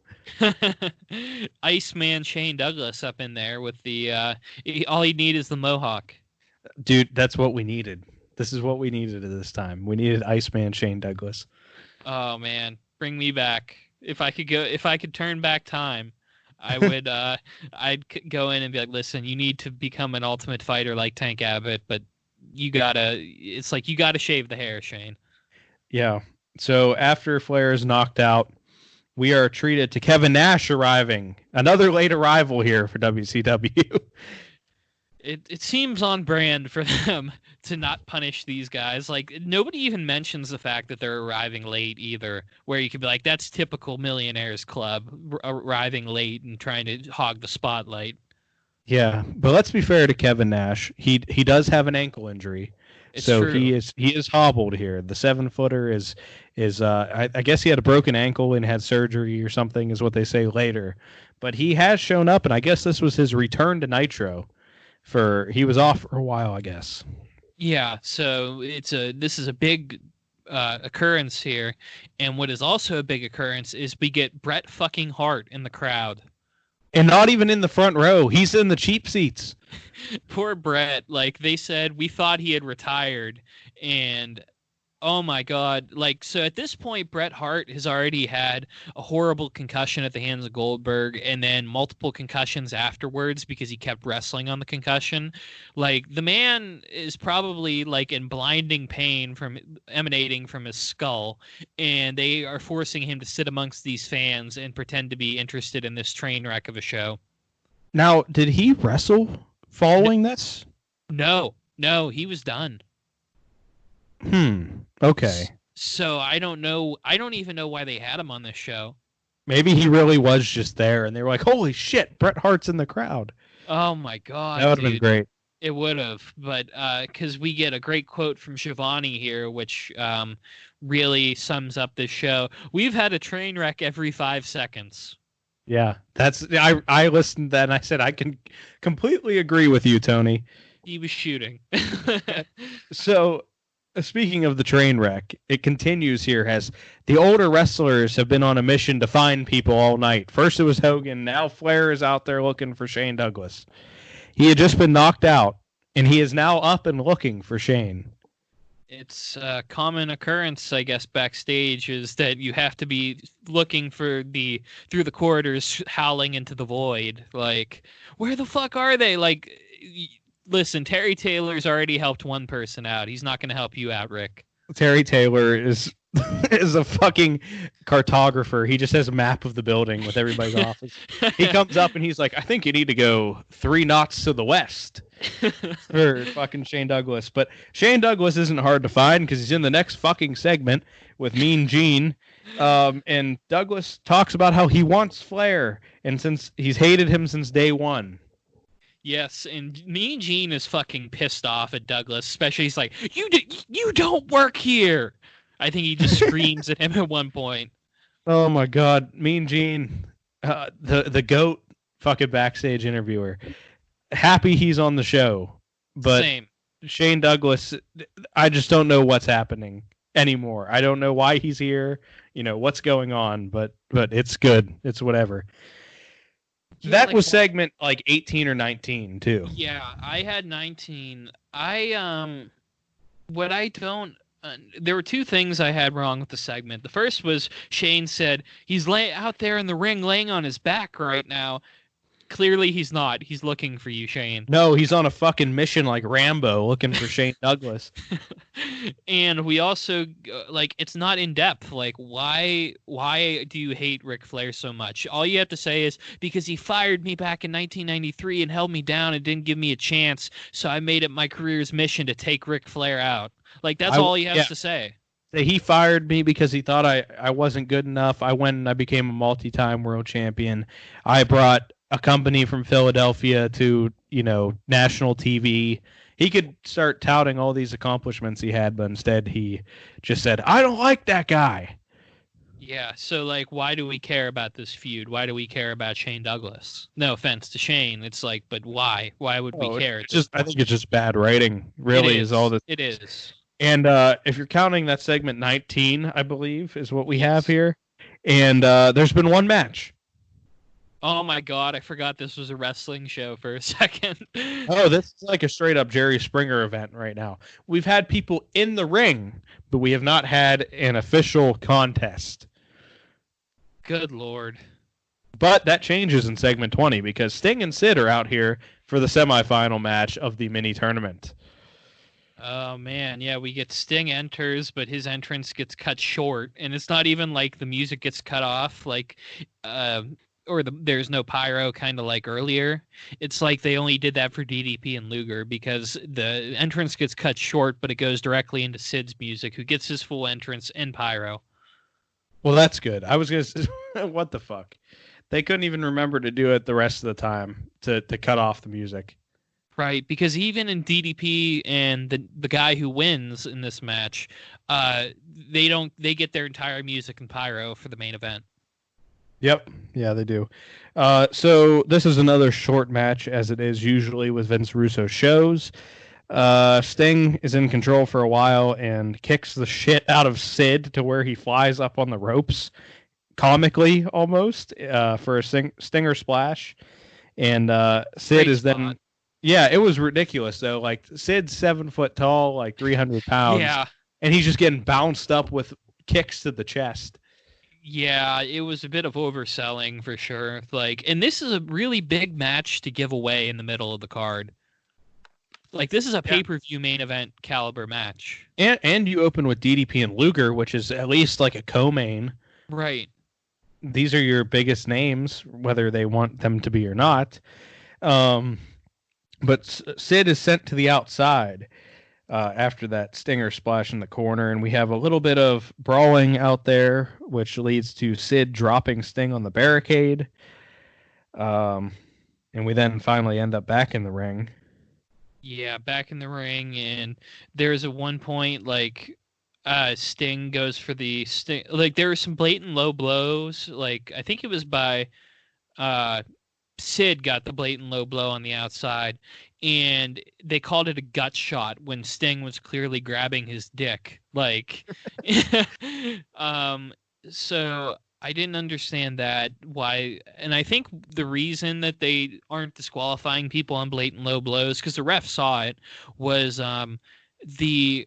Iceman Shane Douglas up in there with the all he need is the mohawk. Dude, that's what we needed. This is what we needed at this time. We needed Iceman Shane Douglas. Oh man, bring me back. If I could turn back time, I would I'd go in and be like, listen, you need to become an ultimate fighter like Tank Abbott, but you gotta shave the hair, Shane. Yeah. So after Flair is knocked out, we are treated to Kevin Nash arriving. Another late arrival here for WCW. It seems on brand for them to not punish these guys. Like, nobody even mentions the fact that they're arriving late either, where you could be like, that's typical Millionaires Club, arriving late and trying to hog the spotlight. Yeah, but let's be fair to Kevin Nash. He does have an ankle injury. It's so true. he is hobbled here. The 7-footer is I guess he had a broken ankle and had surgery or something, is what they say later. But he has shown up, and I guess this was his return to Nitro. He was off for a while, I guess. Yeah, so this is a big occurrence here, and what is also a big occurrence is we get Bret fucking Hart in the crowd. And not even in the front row. He's in the cheap seats. Poor Bret. Like, they said, we thought he had retired, and oh my God. Like, so at this point, Bret Hart has already had a horrible concussion at the hands of Goldberg and then multiple concussions afterwards because he kept wrestling on the concussion. Like, the man is probably like in blinding pain emanating from his skull, and they are forcing him to sit amongst these fans and pretend to be interested in this train wreck of a show. Now, did he wrestle following this? No, he was done. Okay. So I don't know. I don't even know why they had him on this show. Maybe he really was just there, and they were like, "Holy shit, Bret Hart's in the crowd." Oh my God, that would have been great. It would have, but because we get a great quote from Shivani here, which really sums up this show. We've had a train wreck every 5 seconds. Yeah, I listened to that and I said I can completely agree with you, Tony. He was shooting. So, speaking of the train wreck, it continues here as the older wrestlers have been on a mission to find people all night. First it was Hogan, now Flair is out there looking for Shane Douglas. He had just been knocked out, and he is now up and looking for Shane. It's a common occurrence, I guess, backstage is that you have to be looking for through the corridors, howling into the void. Like, where the fuck are they? Like, listen, Terry Taylor's already helped one person out. He's not going to help you out, Rick. Terry Taylor is is a fucking cartographer. He just has a map of the building with everybody's office. He comes up and he's like, I think you need to go 3 knots to the west for fucking Shane Douglas. But Shane Douglas isn't hard to find because he's in the next fucking segment with Mean Gene. And Douglas talks about how he wants Flair, and since he's hated him since day one. Yes, and Mean Gene is fucking pissed off at Douglas, especially he's like, you don't work here. I think he just screams at him at one point. Oh my God, Mean Gene, the GOAT fucking backstage interviewer. Happy he's on the show, but Same. Shane Douglas, I just don't know what's happening anymore. I don't know why he's here, what's going on, but it's good. It's whatever. Yeah, that was segment like 18 or 19 too. Yeah, I had 19. There were 2 things I had wrong with the segment. The first was Shane said he's out there in the ring laying on his back right now. Clearly he's not. He's looking for you, Shane. No, he's on a fucking mission like Rambo looking for Shane Douglas. And we also, it's not in depth. Like, why do you hate Ric Flair so much? All you have to say is, because he fired me back in 1993 and held me down and didn't give me a chance, so I made it my career's mission to take Ric Flair out. Like, that's all he has to say. He fired me because he thought I wasn't good enough. I went and I became a multi-time world champion. I brought a company from Philadelphia to, national TV. He could start touting all these accomplishments he had, but instead he just said, I don't like that guy. Yeah, so, why do we care about this feud? Why do we care about Shane Douglas? No offense to Shane. It's like, but why? Why would we care? I think it's just bad writing, really, is all this. It is. And if you're counting that segment 19, I believe, is what we have here. And there's been one match. Oh my God, I forgot this was a wrestling show for a second. Oh, this is like a straight up Jerry Springer event right now. We've had people in the ring, but we have not had an official contest. Good Lord. But that changes in segment 20 because Sting and Sid are out here for the semifinal match of the mini tournament. Oh man, yeah, we get Sting enters, but his entrance gets cut short, and it's not even like the music gets cut off, there's no pyro, kind of like earlier. It's like they only did that for Ddp and Luger because the entrance gets cut short, but it goes directly into Sid's music, who gets his full entrance and pyro. Well, that's good. I was going to say, what the fuck? They couldn't even remember to do it the rest of the time to cut off the music. Right, because even in Ddp and the guy who wins in this match, they get their entire music and pyro for the main event. Yep. Yeah, they do. So this is another short match, as it is usually with Vince Russo shows. Sting is in control for a while and kicks the shit out of Sid to where he flies up on the ropes, comically almost, for a stinger splash. And Sid Great is spot. then... Yeah, it was ridiculous, though. Like, Sid's 7 foot tall, like 300 pounds. Yeah. And he's just getting bounced up with kicks to the chest. Yeah, it was a bit of overselling for sure. And this is a really big match to give away in the middle of the card. This is a pay-per-view main event caliber match. And you open with Ddp and Luger, which is at least like a co-main. Right. These are your biggest names, whether they want them to be or not. But Sid is sent to the outside after that stinger splash in the corner, and we have a little bit of brawling out there, which leads to Sid dropping Sting on the barricade. And we then finally end up back in the ring. Yeah, back in the ring, and there's a one point, Sting goes for the Sting. There were some blatant low blows. I think it was by... Sid got the blatant low blow on the outside, and they called it a gut shot when Sting was clearly grabbing his dick. So I didn't understand that, why. And I think the reason that they aren't disqualifying people on blatant low blows, because the ref saw it, was the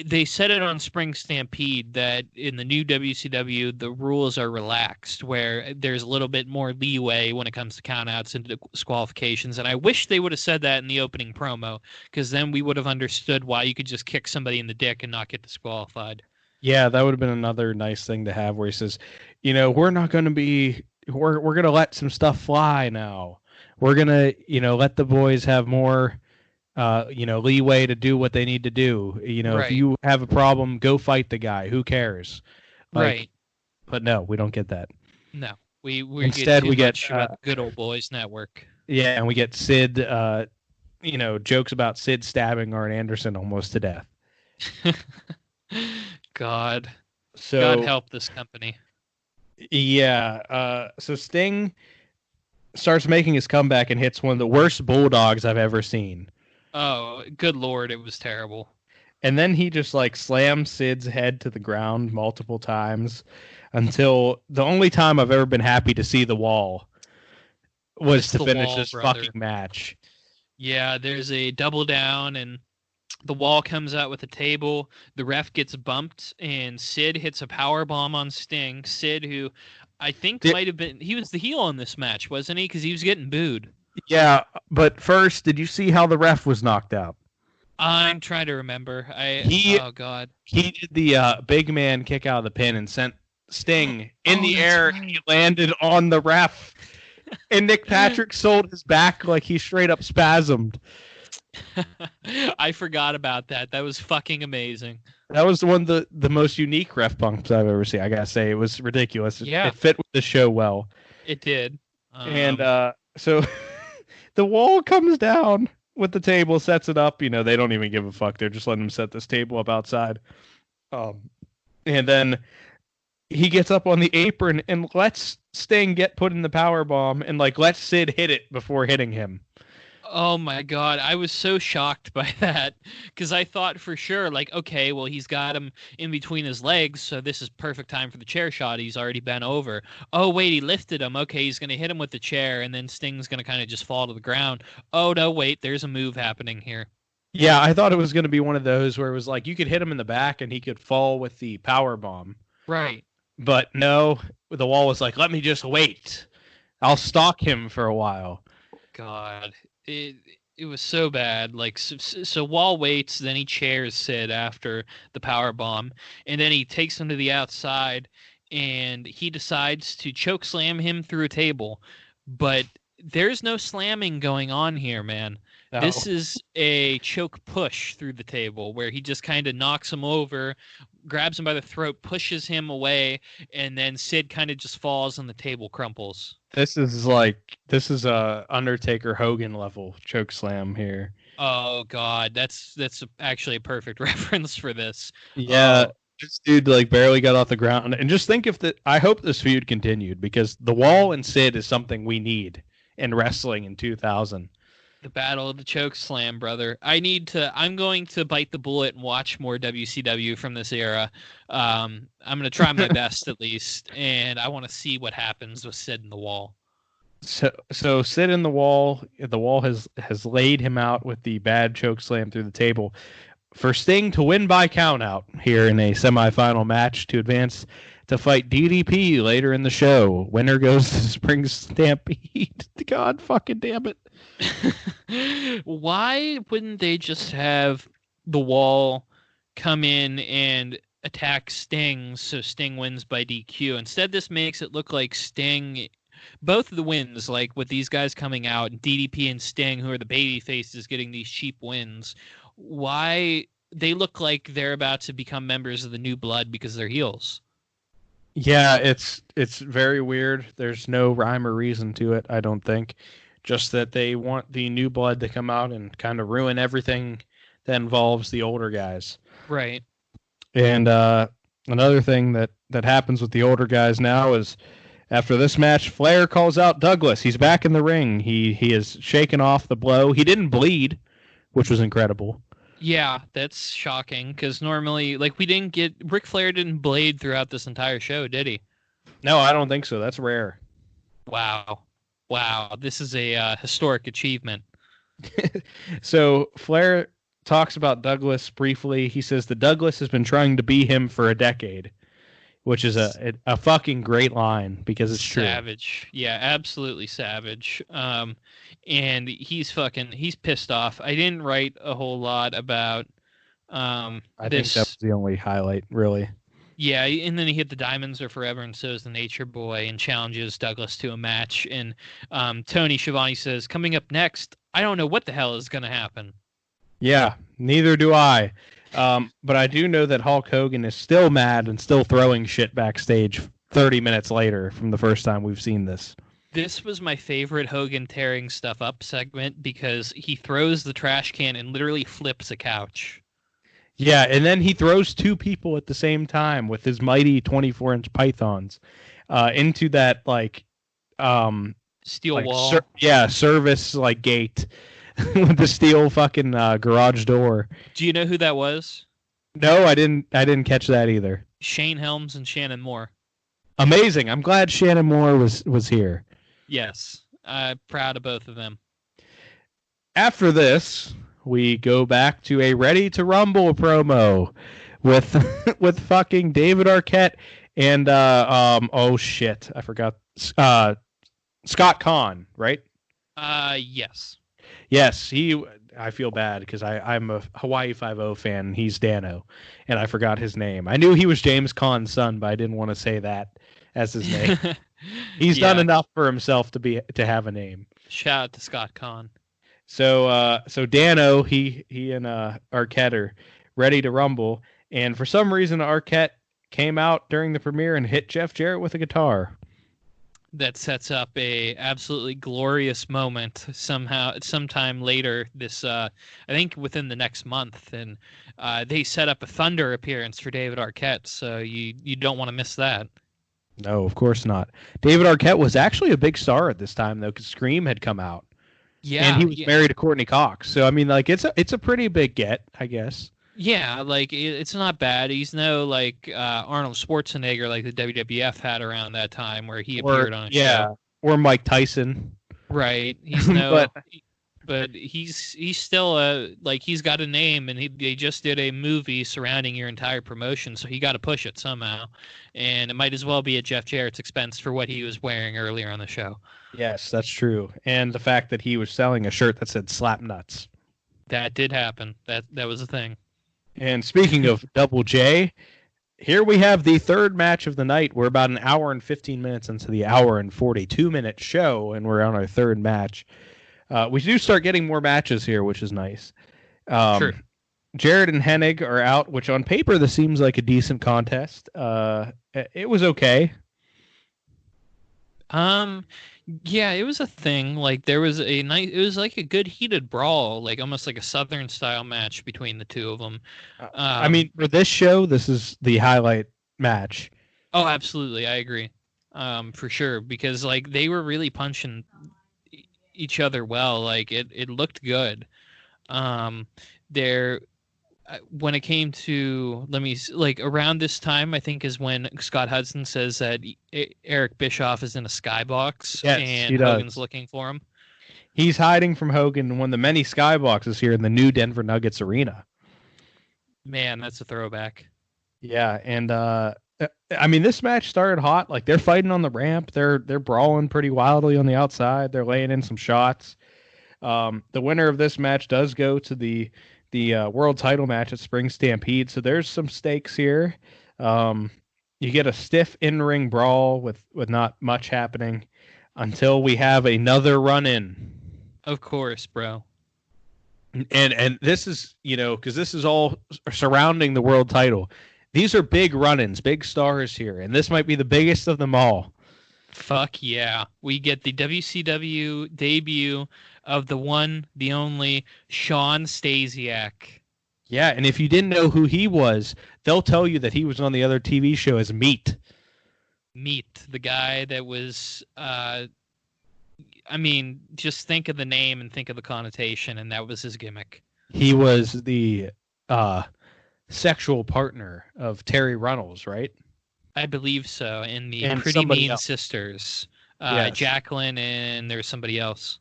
They said it on Spring Stampede that in the new WCW, the rules are relaxed, where there's a little bit more leeway when it comes to countouts and disqualifications. And I wish they would have said that in the opening promo, because then we would have understood why you could just kick somebody in the dick and not get disqualified. Yeah, that would have been another nice thing to have, where he says, we're not going to be, we're going to let some stuff fly now. We're going to, let the boys have more, leeway to do what they need to do. Right. If you have a problem, go fight the guy. Who cares? Right. But no, we don't get that. No, we Instead get we get about the Good Old Boys Network. Yeah, and we get Sid, jokes about Sid stabbing Arn Anderson almost to death. God help this company. Yeah. So Sting starts making his comeback and hits one of the worst bulldogs I've ever seen. Oh, good Lord, it was terrible. And then he just slams Sid's head to the ground multiple times until the only time I've ever been happy to see the wall was to finish this fucking match. Yeah, there's a double down and the wall comes out with a table. The ref gets bumped and Sid hits a power bomb on Sting. Sid, who I think might have been, he was the heel in this match, wasn't he? Because he was getting booed. Yeah, but first, did you see how the ref was knocked out? I'm trying to remember. Oh God. He did the big man kick out of the pin and sent Sting in the air. Right. He landed on the ref. And Nick Patrick sold his back like he straight up spasmed. I forgot about that. That was fucking amazing. That was the most unique ref bumps I've ever seen. I gotta say, it was ridiculous. It fit with the show well. It did. And so the wall comes down with the table, sets it up. They don't even give a fuck. They're just letting him set this table up outside. And then he gets up on the apron and lets Sting get put in the power bomb and lets Sid hit it before hitting him. Oh my God, I was so shocked by that because I thought for sure, okay, well, he's got him in between his legs, so this is perfect time for the chair shot. He's already bent over. Oh, wait, he lifted him. Okay, he's going to hit him with the chair, and then Sting's going to kind of just fall to the ground. Oh, no, wait, there's a move happening here. Yeah, I thought it was going to be one of those where it was you could hit him in the back and he could fall with the power bomb. Right. But no, the wall was let me just wait. I'll stalk him for a while. God. It was so bad. So Wall waits, then he chairs Sid after the power bomb, and then he takes him to the outside, and he decides to choke slam him through a table. But there's no slamming going on here, man. No. This is a choke push through the table where he just kind of knocks him over, grabs him by the throat, pushes him away, and then Sid kind of just falls and the table crumples. This is a Undertaker Hogan level choke slam here. Oh God, that's actually a perfect reference for this. Yeah, this dude barely got off the ground, and just think I hope this feud continued because the Wall and Sid is something we need in wrestling in 2000. The Battle of the Choke Slam, brother. I'm going to bite the bullet and watch more WCW from this era. I'm going to try my best at least, and I want to see what happens with Sid in the Wall. So Sid in the Wall has laid him out with the bad choke slam through the table for Sting to win by countout here in a semifinal match to advance to fight DDP later in the show. Winner goes to Spring Stampede. God fucking damn it. Why wouldn't they just have the Wall come in and attack Sting so Sting wins by DQ? Instead, this makes it look like Sting, both of the wins, with these guys coming out, DDP and Sting, who are the baby faces, getting these cheap wins. Why they look like they're about to become members of the New Blood because they're heels. Yeah, it's very weird. There's no rhyme or reason to it, I don't think. Just that they want the New Blood to come out and kind of ruin everything that involves the older guys. Right. And another thing that happens with the older guys now is after this match, Flair calls out Douglas. He's back in the ring. He is shaken off the blow. He didn't bleed, which was incredible. Yeah, that's shocking because normally, Ric Flair didn't bleed throughout this entire show, did he? No, I don't think so. That's rare. Wow, this is a historic achievement. So Flair talks about Douglas briefly. He says that Douglas has been trying to be him for a decade, which is a fucking great line because it's savage. True. Yeah, absolutely savage. And he's pissed off. I didn't write a whole lot about I think that was the only highlight, really. Yeah, and then he hit the Diamonds Are Forever, and so is the Nature Boy, and challenges Douglas to a match. And Tony Schiavone says, coming up next, I don't know what the hell is going to happen. Yeah, neither do I. But I do know that Hulk Hogan is still mad and still throwing shit backstage 30 minutes later from the first time we've seen this. This was my favorite Hogan tearing stuff up segment because he throws the trash can and literally flips a couch. Yeah, and then he throws two people at the same time with his mighty 24-inch pythons into that steel wall. Service gate with the steel fucking garage door. Do you know who that was? No, I didn't catch that either. Shane Helms and Shannon Moore. Amazing. I'm glad Shannon Moore was here. Yes, proud of both of them. After this, we go back to a Ready to Rumble promo with with fucking David Arquette and oh shit, I forgot Scott Kahn, right? Yes. Yes, I feel bad because I'm a Hawaii 5-0 fan and he's Dano, and I forgot his name. I knew he was James Kahn's son, but I didn't want to say that as his name. He's done enough for himself to have a name. Shout out to Scott Kahn. So Dano, he and Arquette are ready to rumble, and for some reason Arquette came out during the premiere and hit Jeff Jarrett with a guitar. That sets up a absolutely glorious moment sometime later this I think within the next month, and they set up a Thunder appearance for David Arquette, so you don't want to miss that. No, of course not. David Arquette was actually a big star at this time though, because Scream had come out. Yeah, and he was married to Courtney Cox, so I mean, it's a pretty big get, I guess. Yeah, it's not bad. He's no Arnold Schwarzenegger like the WWF had around that time, where he appeared on a show. Or Mike Tyson. Right. He's no, but he's still he's got a name, and they just did a movie surrounding your entire promotion, so he got to push it somehow, and it might as well be at Jeff Jarrett's expense for what he was wearing earlier on the show. Yes, that's true. And the fact that he was selling a shirt that said Slap Nuts. That did happen. That was a thing. And speaking of Double J, here we have the third match of the night. We're about an hour and 15 minutes into the hour and 42-minute show, and we're on our third match. We do start getting more matches here, which is nice. Sure. Jarrett and Hennig are out, which on paper this seems like a decent contest. It was okay. Yeah, it was a thing. There was it was like a good heated brawl, almost like a Southern style match between the two of them. I mean, for this show, this is the highlight match. Oh, absolutely. I agree. For sure. Because they were really punching each other well. It looked good. When it came to, around this time, I think is when Scott Hudson says that Eric Bischoff is in a skybox, and Hogan's looking for him. He's hiding from Hogan in one of the many skyboxes here in the new Denver Nuggets arena. Man, that's a throwback. Yeah, and I mean, this match started hot. They're fighting on the ramp. They're brawling pretty wildly on the outside. They're laying in some shots. The winner of this match does go to the world title match at Spring Stampede. So there's some stakes here. You get a stiff in-ring brawl with not much happening until we have another run-in. Of course, bro. And this is, because this is all surrounding the world title. These are big run-ins, big stars here, and this might be the biggest of them all. Fuck yeah. We get the WCW debut of the one, the only, Shawn Stasiak. Yeah, and if you didn't know who he was, they'll tell you that he was on the other TV show as Meat. Meat, the guy that was, just think of the name and think of the connotation, and that was his gimmick. He was the sexual partner of Terry Runnels, right? I believe so, in the Pretty Mean Sisters. Yes. Jacqueline, and there's somebody else.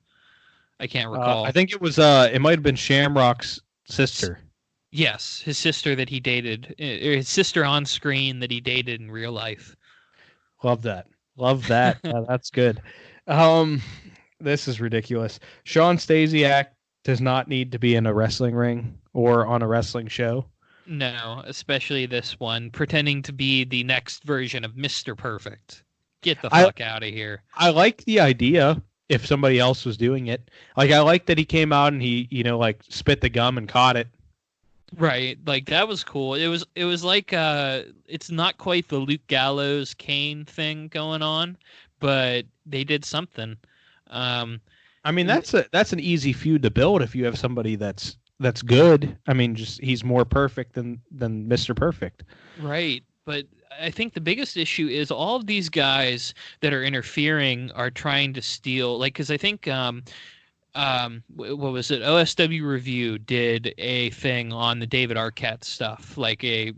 I can't recall. I think it was. It might have been Shamrock's sister. Yes, his sister that he dated, or his sister on screen that he dated in real life. Love that. That's good. This is ridiculous. Sean Stasiak does not need to be in a wrestling ring or on a wrestling show. No, especially this one, pretending to be the next version of Mr. Perfect. Get the fuck out of here. I like the idea if somebody else was doing it. Like, I like that he came out and he, like, spit the gum and caught it. Right, like that was cool. It was like it's not quite the Luke Gallows Kane thing going on, but they did something. I mean, that's an easy feud to build if you have somebody that's good. I mean, just he's more perfect than Mr. Perfect. Right, but I think the biggest issue is all of these guys that are interfering are trying to steal. Like, because I think what was it? OSW Review did a thing on the David Arquette stuff, like a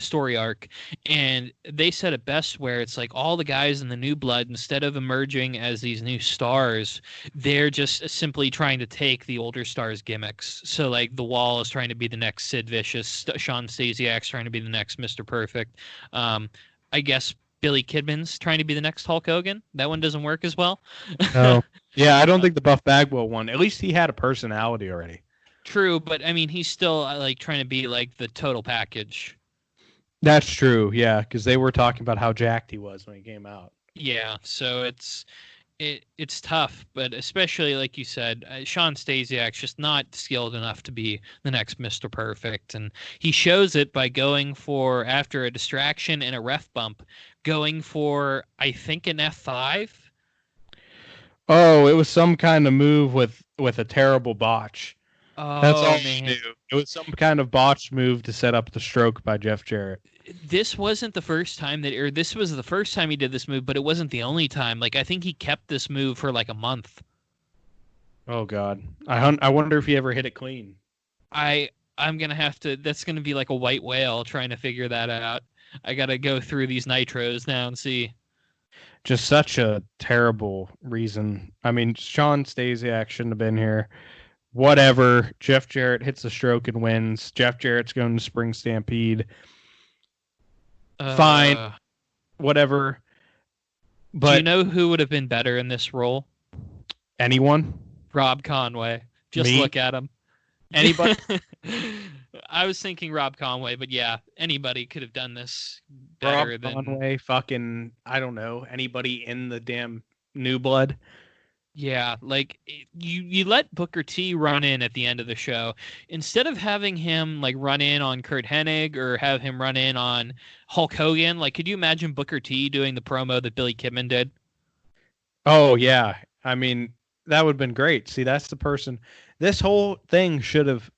story arc, and they said it best where it's like all the guys in the new blood, instead of emerging as these new stars, they're just simply trying to take the older stars' gimmicks. So like the Wall is trying to be the next Sid Vicious, Sean Stasiak's trying to be the next Mr. Perfect. I guess Billy Kidman's trying to be the next Hulk Hogan. That one doesn't work as well. No. Yeah, I don't think the Buff Bagwell one. At least he had a personality already. True, but I mean, he's still like trying to be like the total package. That's true. Yeah, because they were talking about how jacked he was when he came out. Yeah, so it's tough, but especially like you said, Sean Stasiak's just not skilled enough to be the next Mr. Perfect, and he shows it by going for, after a distraction and a ref bump, going for I think an F5. Oh, it was some kind of move with a terrible botch. Oh, that's all man. I knew. It was some kind of botched move to set up the stroke by Jeff Jarrett. This wasn't the first time this was the first time he did this move, but it wasn't the only time. Like, I think he kept this move for like a month. Oh God, I wonder if he ever hit it clean. I'm gonna have to. That's gonna be like a white whale trying to figure that out. I gotta go through these nitros now and see. Just such a terrible reason. I mean, Sean Stasiak shouldn't have been here. Whatever. Jeff Jarrett hits the stroke and wins. Jeff Jarrett's going to Spring Stampede. Fine. Whatever. But do you know who would have been better in this role? Anyone? Rob Conway. Just Me? look at him. Anybody? I was thinking Rob Conway, but yeah, anybody could have done this better Rob than Conway, fucking, I don't know, anybody in the damn new blood. Yeah, like you let Booker T run in at the end of the show instead of having him like run in on Kurt Hennig or have him run in on Hulk Hogan. Like, could you imagine Booker T doing the promo that Billy Kidman did? Oh yeah, I mean that would have been great. See, that's the person. This whole thing should have.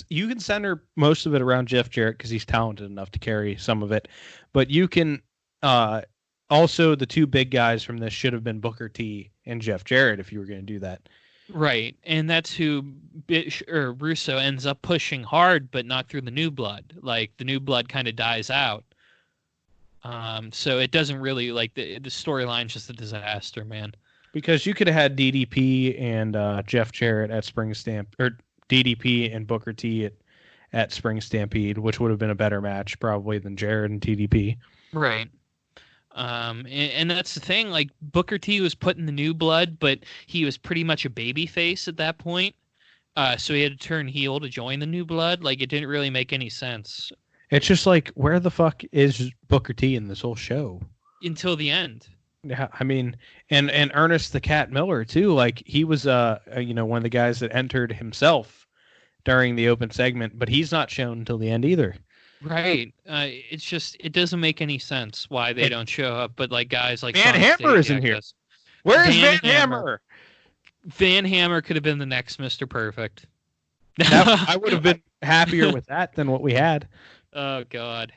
You can center most of it around Jeff Jarrett because he's talented enough to carry some of it, but you can also the two big guys from this should have been Booker T and Jeff Jarrett if you were going to do that. Right, and that's who Russo ends up pushing hard, but not through the new blood. Like the new blood kind of dies out, so it doesn't really like the storyline's just a disaster, man. Because you could have had DDP and Jeff Jarrett at Spring Stamp or DDP and Booker T at Spring Stampede, which would have been a better match probably than Jarrett and TDP. Right. And that's the thing, like Booker T was put in the new blood, but he was pretty much a baby face at that point. So he had to turn heel to join the new blood. Like, it didn't really make any sense. It's just like, where the fuck is Booker T in this whole show? Until the end. Yeah, I mean, and Ernest the Cat Miller too. Like, he was one of the guys that entered himself during the open segment, but he's not shown until the end either. Right. It's just, it doesn't make any sense why they don't show up. But like guys like Van Hammer isn't here. Where is Van Hammer? Van Hammer could have been the next Mr. Perfect. I would have been happier with that than what we had. Oh God.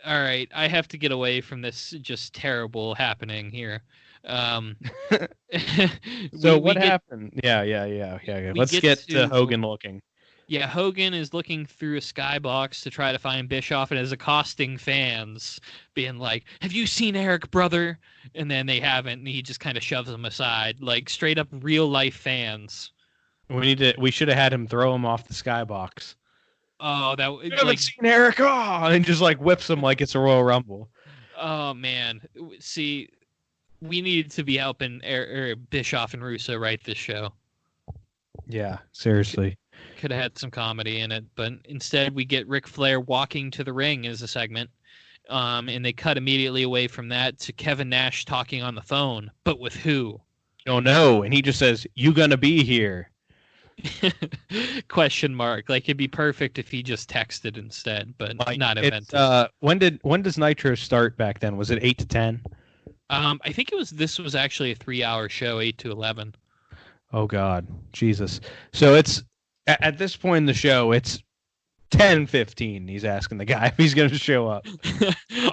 All right, I have to get away from this just terrible happening here. So what happened? Yeah. Let's get to Hogan looking. Yeah, Hogan is looking through a skybox to try to find Bischoff and is accosting fans, being like, "Have you seen Eric, brother?" And then they haven't, and he just kind of shoves them aside, like straight up real life fans. We should have had him throw him off the skybox. Oh, that You haven't seen Eric, and just like whips him like it's a Royal Rumble. Oh man, see, we needed to be helping Bischoff and Russo write this show. Yeah, seriously. Could have had some comedy in it, but instead we get Ric Flair walking to the ring as a segment, and they cut immediately away from that to Kevin Nash talking on the phone, but with who? Don't know, and he just says, "You gonna be here?" Question mark. Like, it'd be perfect if he just texted instead, but not invented. When does Nitro start back then? Was it 8 to 10? I think this was actually a 3-hour show, 8 to 11. Oh God, Jesus! So it's at this point in the show, it's 10:15. He's asking the guy if he's going to show up.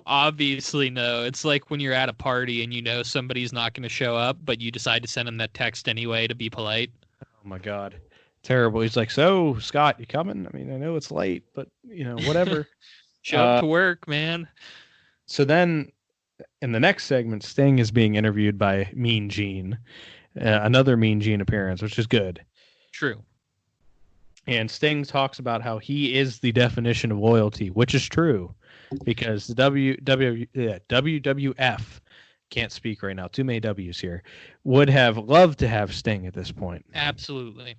Obviously, no. It's like when you're at a party and you know somebody's not going to show up, but you decide to send them that text anyway to be polite. Oh my God, terrible. He's like, "So, Scott, you coming? I mean, I know it's late, but whatever. Show up to work, man." So then, in the next segment, Sting is being interviewed by Mean Gene. Another Mean Gene appearance, which is good. True. And Sting talks about how he is the definition of loyalty, which is true, because the WWF, can't speak right now, too many W's here, would have loved to have Sting at this point. Absolutely.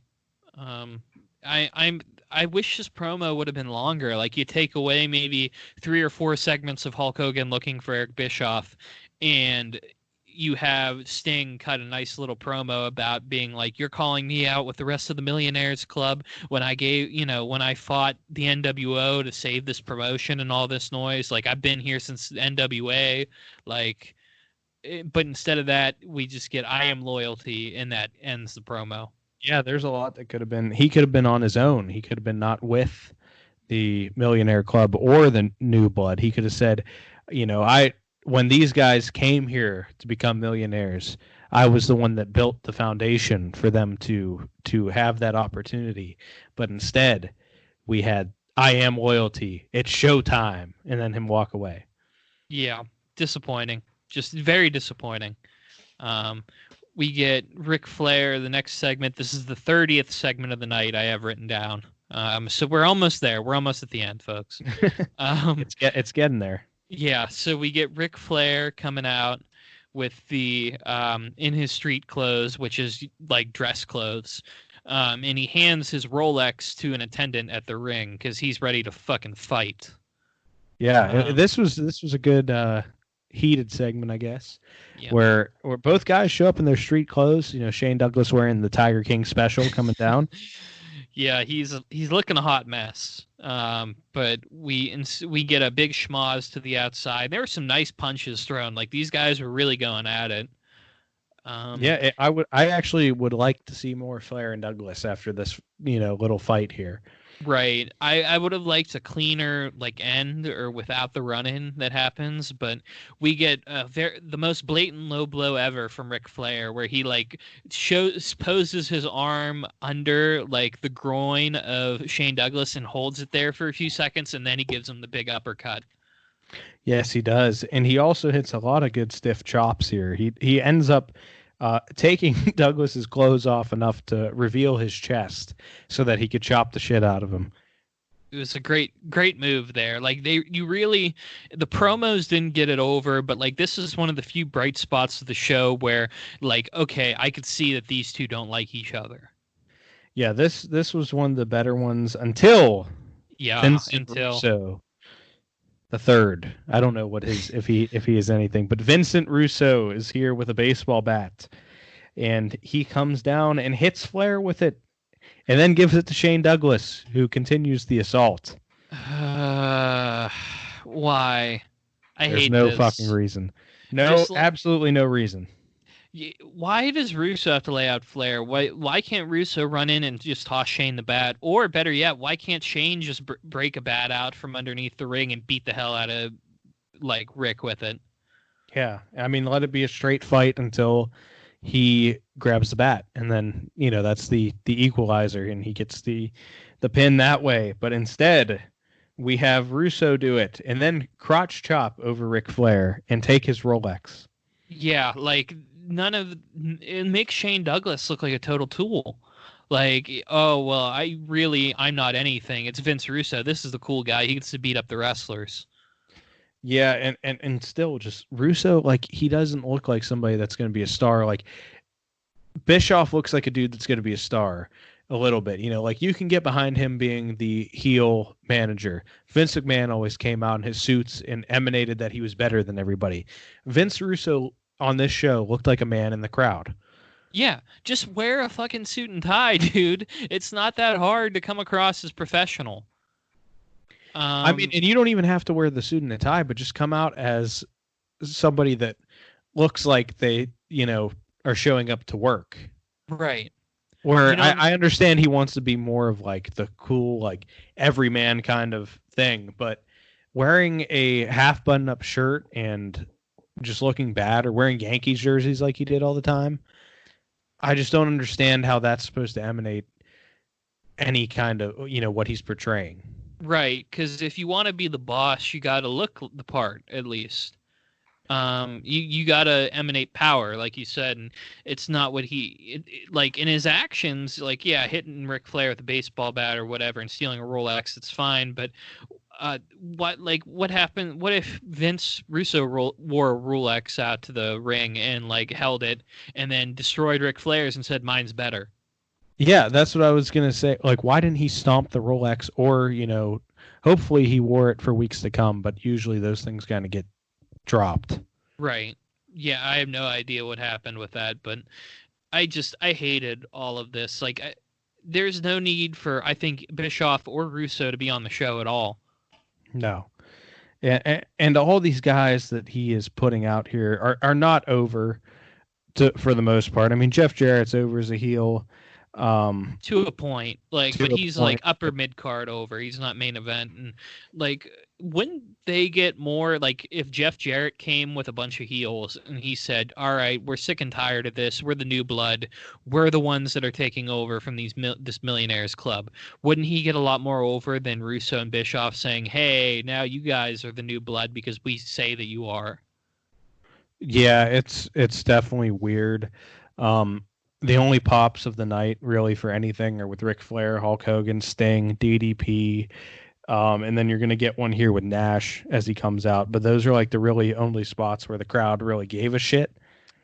I wish this promo would have been longer. Like, you take away maybe 3 or 4 segments of Hulk Hogan looking for Eric Bischoff, and you have Sting cut a nice little promo about being like, "You're calling me out with the rest of the Millionaires Club when when I fought the NWO to save this promotion and all this noise. Like, I've been here since the NWA." Like, but instead of that, we just get "I am loyalty," and that ends the promo. Yeah, there's a lot that could have been. He could have been on his own. He could have been not with the Millionaire Club or the New Blood. He could have said, when these guys came here to become millionaires, I was the one that built the foundation for them to have that opportunity. But instead, we had "I am loyalty. It's showtime," and then him walk away. Yeah, disappointing. Just very disappointing. We get Ric Flair, the next segment. This is the 30th segment of the night I have written down. So we're almost there. We're almost at the end, folks. It's getting there. Yeah, so we get Ric Flair coming out with the in his street clothes, which is like dress clothes, and he hands his Rolex to an attendant at the ring because he's ready to fucking fight. Yeah, this was a good heated segment, I guess, yeah. where both guys show up in their street clothes. Shane Douglas wearing the Tiger King special coming down. Yeah, he's looking a hot mess. But we get a big schmoz to the outside. There were some nice punches thrown. Like, these guys were really going at it. I actually would like to see more Flair and Douglas after this, little fight here. Right. I would have liked a cleaner end or without the run-in that happens, but we get the most blatant low blow ever from Ric Flair, where he poses his arm under the groin of Shane Douglas and holds it there for a few seconds, and then he gives him the big uppercut. Yes, he does, and he also hits a lot of good stiff chops here. He ends up taking Douglas's clothes off enough to reveal his chest so that he could chop the shit out of him. It was a great move there. The promos didn't get it over, but this is one of the few bright spots of the show where okay, I could see that these two don't like each other. Yeah, this was one of the better ones until Russo, the third. I don't know what if he is anything, but Vincent Russo is here with a baseball bat, and he comes down and hits Flair with it, and then gives it to Shane Douglas, who continues the assault. Why? There's hate no this. fucking reason. No, absolutely no reason. Why does Russo have to lay out Flair? Why can't Russo run in and just toss Shane the bat? Or better yet, why can't Shane just break a bat out from underneath the ring and beat the hell out of Rick with it? Yeah, I mean, let it be a straight fight until he grabs the bat, and then that's the equalizer, and he gets the pin that way. But instead, we have Russo do it, and then crotch chop over Ric Flair and take his Rolex. Yeah, it makes Shane Douglas look like a total tool. Like, oh well, I'm not anything. It's Vince Russo. This is the cool guy. He gets to beat up the wrestlers. Yeah, and still just Russo, like, he doesn't look like somebody that's going to be a star. Like, Bischoff looks like a dude that's going to be a star a little bit. You know, like, you can get behind him being the heel manager. Vince McMahon always came out in his suits and emanated that he was better than everybody. Vince Russo on this show looked like a man in the crowd. Yeah, just wear a fucking suit and tie, dude. It's not that hard to come across as professional. I mean, and you don't even have to wear the suit and the tie, but just come out as somebody that looks like they, you know, are showing up to work. Right. Where I understand he wants to be more of like the cool, like everyman kind of thing, but wearing a half button up shirt and just looking bad, or wearing Yankees jerseys like he did all the time, I just don't understand how that's supposed to emanate any kind of, you know, what he's portraying. Right, because if you want to be the boss, you got to look the part, at least. You got to emanate power, like you said, and it's not what like, in his actions, like, yeah, hitting Ric Flair with a baseball bat or whatever and stealing a Rolex, it's fine, but what happened? What if Vince Russo wore a Rolex out to the ring and, like, held it and then destroyed Ric Flair's and said, mine's better? Yeah, that's what I was going to say. Like, why didn't he stomp the Rolex, or, you know, hopefully he wore it for weeks to come, but usually those things kind of get dropped. Right. Yeah, I have no idea what happened with that, but I hated all of this. Like, there's no need for, I think, Bischoff or Russo to be on the show at all. No. And all these guys that he is putting out here are not over for the most part. I mean, Jeff Jarrett's over as a heel. To a point, like, but he's like upper mid card over. He's not main event, and like, wouldn't they get more, like, if Jeff Jarrett came with a bunch of heels and he said, "All right, we're sick and tired of this. We're the new blood. We're the ones that are taking over from this millionaires club." Wouldn't he get a lot more over than Russo and Bischoff saying, "Hey, now you guys are the new blood because we say that you are"? Yeah, it's definitely weird. The only pops of the night, really, for anything are with Ric Flair, Hulk Hogan, Sting, DDP, and then you're going to get one here with Nash as he comes out. But those are like the really only spots where the crowd really gave a shit.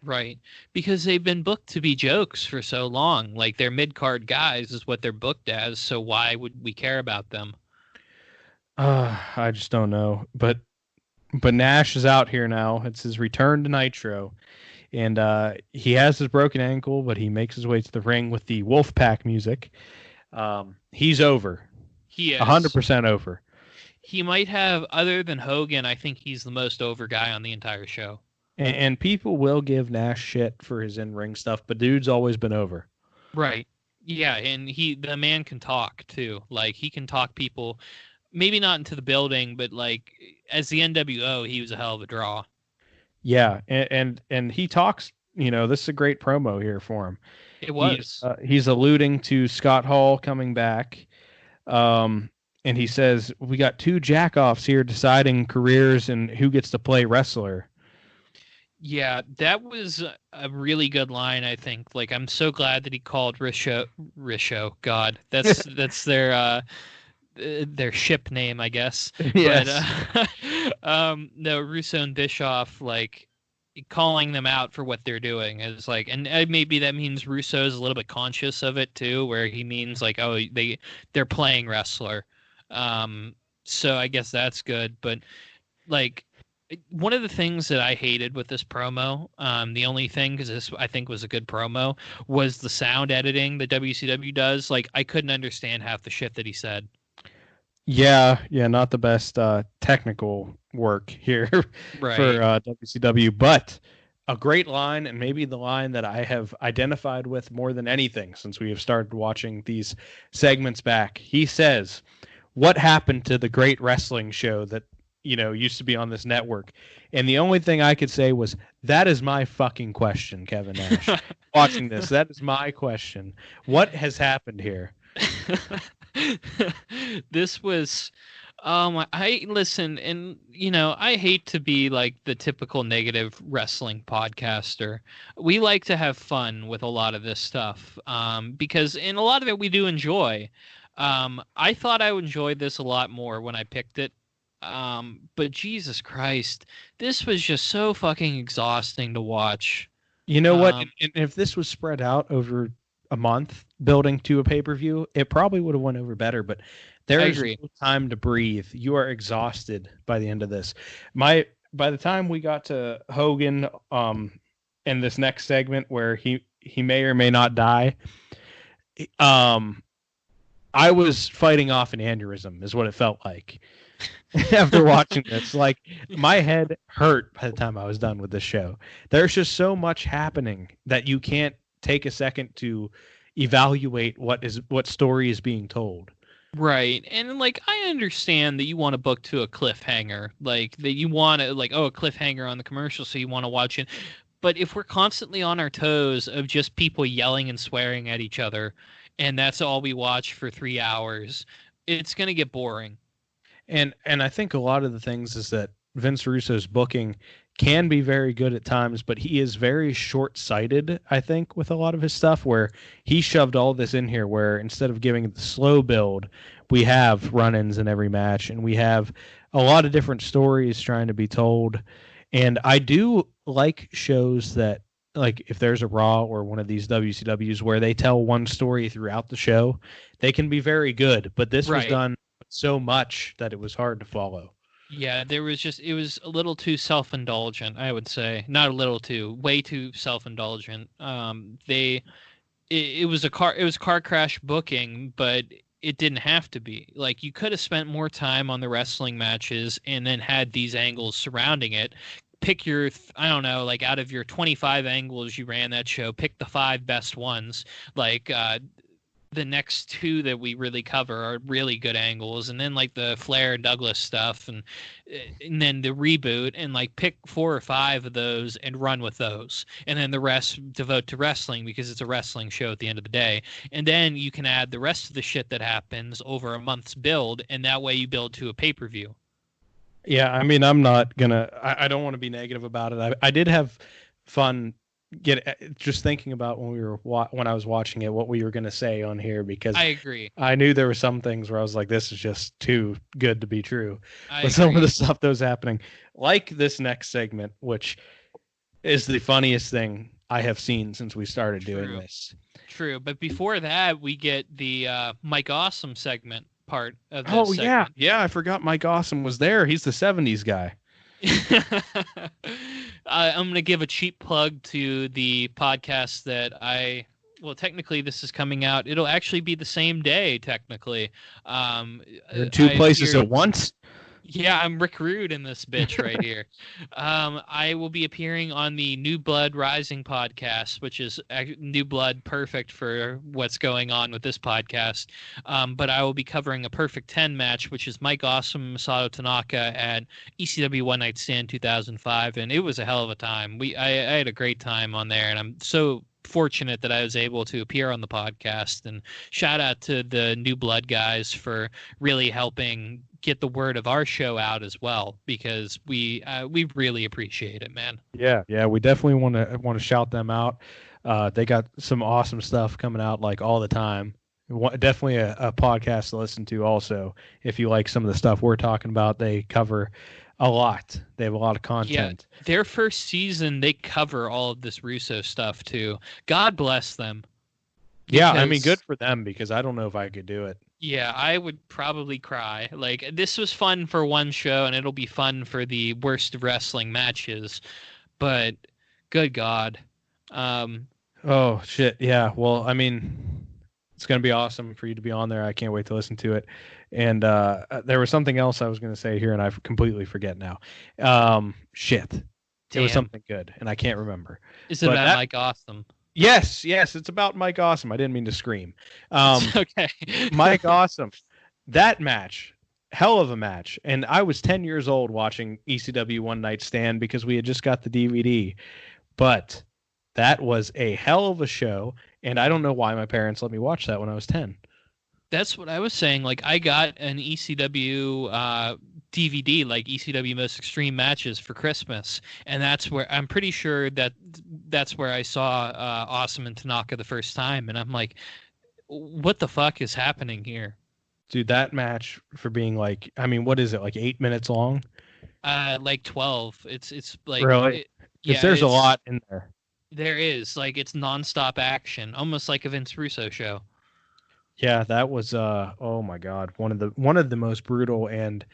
Right, because they've been booked to be jokes for so long. Like, they're mid-card guys is what they're booked as, so why would we care about them? I just don't know. But Nash is out here now. It's his return to Nitro. And he has his broken ankle, but he makes his way to the ring with the Wolfpack music. He's over. He is 100% over. He might have, other than Hogan, I think he's the most over guy on the entire show. And people will give Nash shit for his in-ring stuff, but dude's always been over. Right. Yeah, and the man can talk too. Like, he can talk people, maybe not into the building, but like, as the NWO, he was a hell of a draw. Yeah, and he talks, you know, this is a great promo here for him. It was. He's alluding to Scott Hall coming back. And he says, we got two jackoffs here deciding careers and who gets to play wrestler. Yeah, that was a really good line, I think. Like, I'm so glad that he called Russo. God, that's their ship name, I guess. Yes. But, no, Russo and Bischoff, like, calling them out for what they're doing is like, and maybe that means Russo is a little bit conscious of it too, where he means like, oh, they're playing wrestler. So I guess that's good. But like, one of the things that I hated with this promo, the only thing, because this I think was a good promo, was the sound editing that WCW does. Like, I couldn't understand half the shit that he said. Yeah, not the best technical work here Right. for WCW, but a great line, and maybe the line that I have identified with more than anything since we have started watching these segments back. He says, "What happened to the great wrestling show that, you know, used to be on this network?" And the only thing I could say was, that is my fucking question, Kevin Nash. Watching this, that is my question. What has happened here? This was I listen, and I hate to be like the typical negative wrestling podcaster. We like to have fun with a lot of this stuff, because in a lot of it we do enjoy. I thought I would enjoy this a lot more when I picked it. But Jesus Christ, this was just so fucking exhausting to watch. You know what? And if this was spread out over a month, building to a pay-per-view, it probably would have went over better. But there is no time to breathe. You are exhausted by the end of this. By the time we got to Hogan, in this next segment where he may or may not die, I was fighting off an aneurysm, is what it felt like. After watching this, like, my head hurt by the time I was done with the show. There's just so much happening that you can't take a second to evaluate what story is being told. Right. And like, I understand that you want to book to a cliffhanger, like that you want to, like, a cliffhanger on the commercial, so you want to watch it. But if we're constantly on our toes of just people yelling and swearing at each other, and that's all we watch for 3 hours, it's going to get boring. And I think a lot of the things is that Vince Russo's booking can be very good at times, but he is very short-sighted, I think, with a lot of his stuff, where he shoved all this in here where instead of giving the slow build, we have run-ins in every match, and we have a lot of different stories trying to be told. And I do like shows that, like, if there's a Raw or one of these WCWs where they tell one story throughout the show, they can be very good, but this was done so much that it was hard to follow. Yeah, it was a little too self-indulgent, I would say. Not a little too, way too self-indulgent. It was car crash booking, but it didn't have to be. Like, you could have spent more time on the wrestling matches and then had these angles surrounding it. Pick your, I don't know, like, out of your 25 angles you ran that show, pick the 5 best ones. Like, the next 2 that we really cover are really good angles, and then like the Flair and Douglas stuff, and then the reboot, and like pick 4 or 5 of those and run with those, and then the rest devote to wrestling because it's a wrestling show at the end of the day. And then you can add the rest of the shit that happens over a month's build, and that way you build to a pay-per-view. Yeah, I mean, I'm not gonna, I don't want to be negative about it. I did have fun just thinking about when I was watching it, what we were going to say on here, because I agree. I knew there were some things where I was like, this is just too good to be true. But some of the stuff that was happening, like this next segment, which is the funniest thing I have seen since we started doing this. True. But before that, we get the Mike Awesome segment part of this segment. Yeah. Yeah, I forgot Mike Awesome was there. He's the 70s guy. I'm going to give a cheap plug to the podcast that technically this is coming out. It'll actually be the same day, technically. In 2 places at once? Yeah, I'm Rick Rude in this bitch right here. I will be appearing on the New Blood Rising podcast, which is New Blood perfect for what's going on with this podcast. But I will be covering a Perfect 10 match, which is Mike Awesome, Masato Tanaka at ECW One Night Stand 2005, and it was a hell of a time. I had a great time on there, and I'm so fortunate that I was able to appear on the podcast. And shout out to the New Blood guys for really helping get the word of our show out as well, because we really appreciate it, man. Yeah, we definitely want to shout them out. They got some awesome stuff coming out like all the time. Definitely a podcast to listen to also. If you like some of the stuff we're talking about, they cover a lot. They have a lot of content. Yeah, their first season, they cover all of this Russo stuff too. God bless them. Yeah, I mean, good for them, because I don't know if I could do it. Yeah, I would probably cry. Like, this was fun for one show, and it'll be fun for the worst of wrestling matches. But good God. Oh, shit. Yeah. Well, I mean, it's going to be awesome for you to be on there. I can't wait to listen to it. And there was something else I was going to say here, and I completely forget now. Shit. Damn. It was something good, and I can't remember. Is it about Mike Awesome? Yes, it's about Mike Awesome. I didn't mean to scream. Okay. Mike Awesome. That match, hell of a match. And I was 10 years old watching ECW One Night Stand because we had just got the DVD. But that was a hell of a show, and I don't know why my parents let me watch that when I was 10. That's what I was saying. Like, I got an ECW DVD, like ECW Most Extreme Matches for Christmas, and that's where I'm pretty sure that's where I saw Awesome and Tanaka the first time, and I'm like, what the fuck is happening here? Dude, that match for being like, I mean, what is it, like 8 minutes long? Like 12. It's like Really? Because there's a lot in there. There is, like, it's nonstop action, almost like a Vince Russo show. Yeah, that was oh my God, one of the most brutal and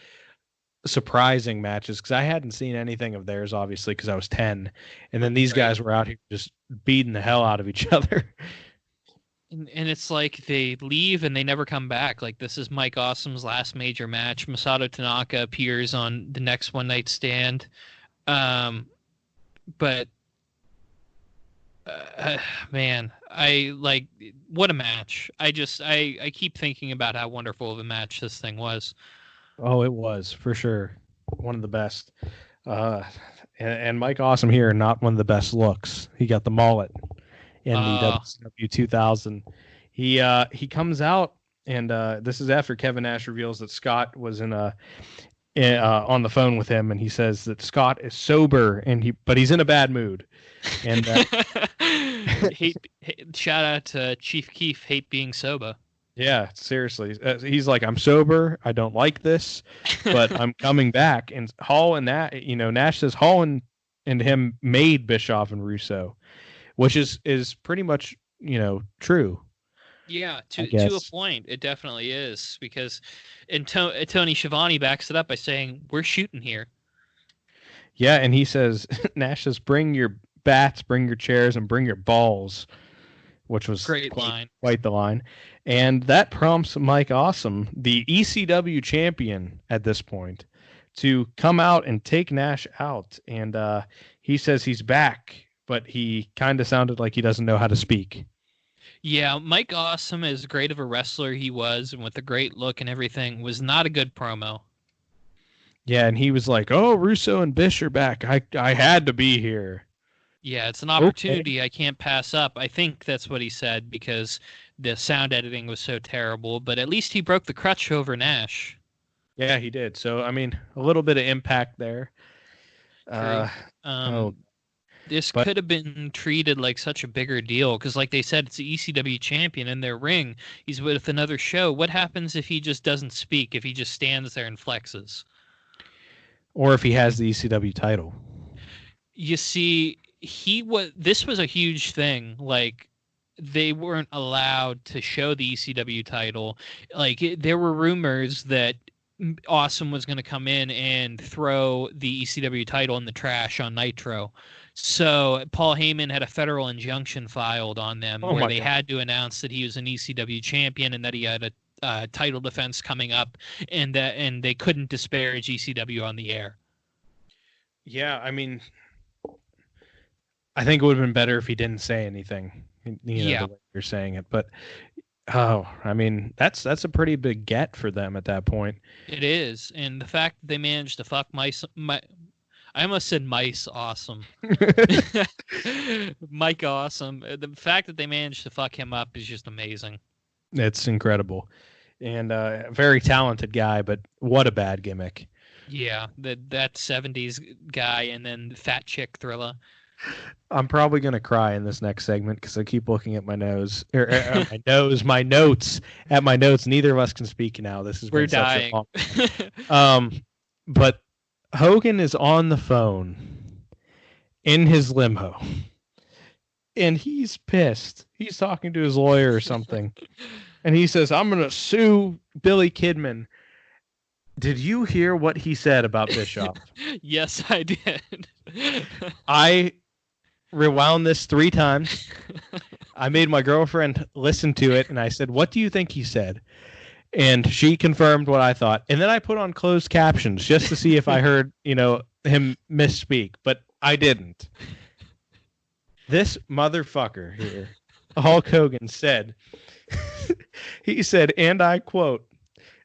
surprising matches, because I hadn't seen anything of theirs, obviously, because I was 10, and then these guys were out here just beating the hell out of each other. And it's like they leave and they never come back. Like, this is Mike Awesome's last major match. Masato Tanaka appears on the next One Night Stand. But man, I like, what a match. I keep thinking about how wonderful of a match this thing was. Oh, it was, for sure. One of the best. And Mike Awesome here, not one of the best looks. He got the mullet in the WCW 2000. He comes out, and this is after Kevin Nash reveals that Scott was on the phone with him, and he says that Scott is sober, but he's in a bad mood. And shout out to Chief Keef, hate being sober. Yeah, seriously. He's like, I'm sober. I don't like this, but I'm coming back. And Hall and Nash says Hall and him made Bischoff and Russo, which is pretty much, true. Yeah, to a point, it definitely is, because Tony Schiavone backs it up by saying, we're shooting here. Yeah, and he says, Nash says, bring your bats, bring your chairs, and bring your balls, which was great line. Quite the line. And that prompts Mike Awesome, the ECW champion at this point, to come out and take Nash out. And he says he's back, but he kind of sounded like he doesn't know how to speak. Yeah, Mike Awesome, as great of a wrestler he was, and with a great look and everything, was not a good promo. Yeah, and he was like, oh, Russo and Bish are back. I had to be here. Yeah, it's an opportunity I can't pass up. I think that's what he said, because the sound editing was so terrible, but at least he broke the crutch over Nash. Yeah, he did. So, I mean, a little bit of impact there. This could have been treated like such a bigger deal, because like they said, it's the ECW champion in their ring. He's with another show. What happens if he just doesn't speak, if he just stands there and flexes? Or if he has the ECW title. You see, this was a huge thing. Like, they weren't allowed to show the ECW title. Like, there were rumors that Awesome was going to come in and throw the ECW title in the trash on Nitro. So Paul Heyman had a federal injunction filed on them where they had to announce that he was an ECW champion and that he had a title defense coming up, and they couldn't disparage ECW on the air. Yeah, I mean, I think it would have been better if he didn't say anything. The way you're saying it, but I mean, that's a pretty big get for them at that point. It is, and the fact that they managed to fuck I almost said Mice Awesome. Mike Awesome. The fact that they managed to fuck him up is just amazing. It's incredible. And a very talented guy, but what a bad gimmick. Yeah, that 70s guy and then Fat Chick Thriller. I'm probably going to cry in this next segment because I keep looking at my nose. My notes. At my notes. Neither of us can speak now. We're dying. But Hogan is on the phone in his limo, and he's pissed. He's talking to his lawyer or something, and he says, I'm going to sue Billy Kidman. Did you hear what he said about Bischoff? Yes, I did. I rewound this 3 times. I made my girlfriend listen to it, and I said, what do you think he said? And she confirmed what I thought. And then I put on closed captions just to see if I heard, him misspeak. But I didn't. This motherfucker here, Hulk Hogan, said, he said, and I quote,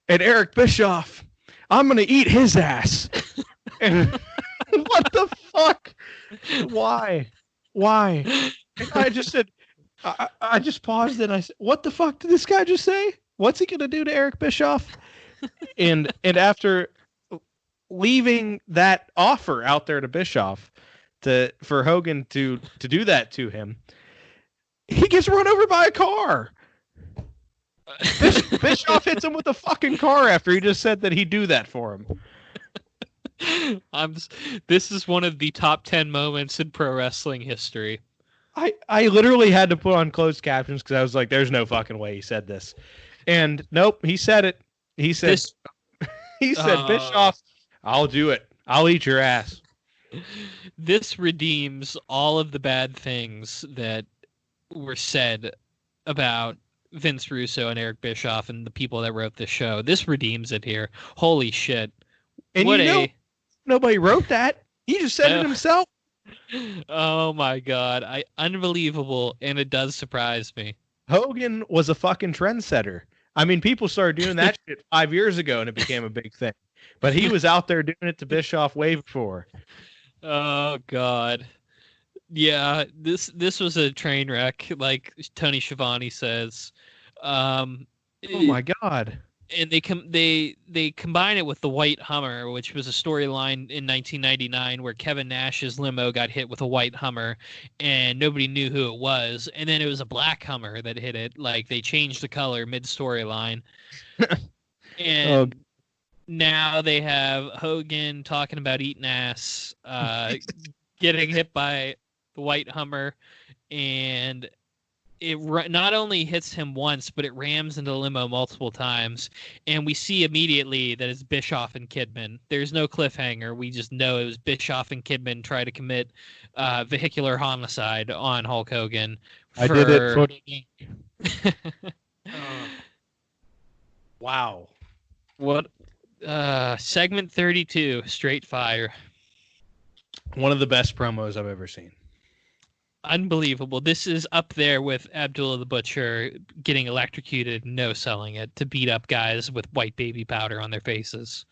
and Eric Bischoff, I'm going to eat his ass. And what the fuck? Why? And I just said, I just paused and I said, what the fuck did this guy just say? what's he gonna do to Eric Bischoff? And after leaving that offer out there to Bischoff for Hogan to do that to him, he gets run over by a car. Bischoff hits him with a fucking car after he just said that he'd do that for him. This is one of the top 10 moments in pro wrestling history. I literally had to put on closed captions because I was like, there's no fucking way he said this. And nope, he said it. He said, Bischoff, I'll do it. I'll eat your ass. This redeems all of the bad things that were said about Vince Russo and Eric Bischoff and the people that wrote this show. This redeems it here. Holy shit. And nobody wrote that. He just said it himself. Oh my god. Unbelievable, and it does surprise me. Hogan was a fucking trendsetter. I mean, people started doing that shit 5 years ago and it became a big thing. But he was out there doing it to Bischoff way before. Oh god. Yeah, this was a train wreck, like Tony Schiavone says. Oh my god. And they combine it with the white Hummer, which was a storyline in 1999 where Kevin Nash's limo got hit with a white Hummer and nobody knew who it was. And then it was a black Hummer that hit it. Like, they changed the color mid-storyline. And now they have Hogan talking about eating ass, getting hit by the white Hummer, and it not only hits him once, but it rams into the limo multiple times, and we see immediately that it's Bischoff and Kidman. There's no cliffhanger. We just know it was Bischoff and Kidman try to commit vehicular homicide on Hulk Hogan. I did it for the Wow. What? Segment 32, straight fire. One of the best promos I've ever seen. Unbelievable. This is up there with Abdullah the Butcher getting electrocuted, no selling it, to beat up guys with white baby powder on their faces.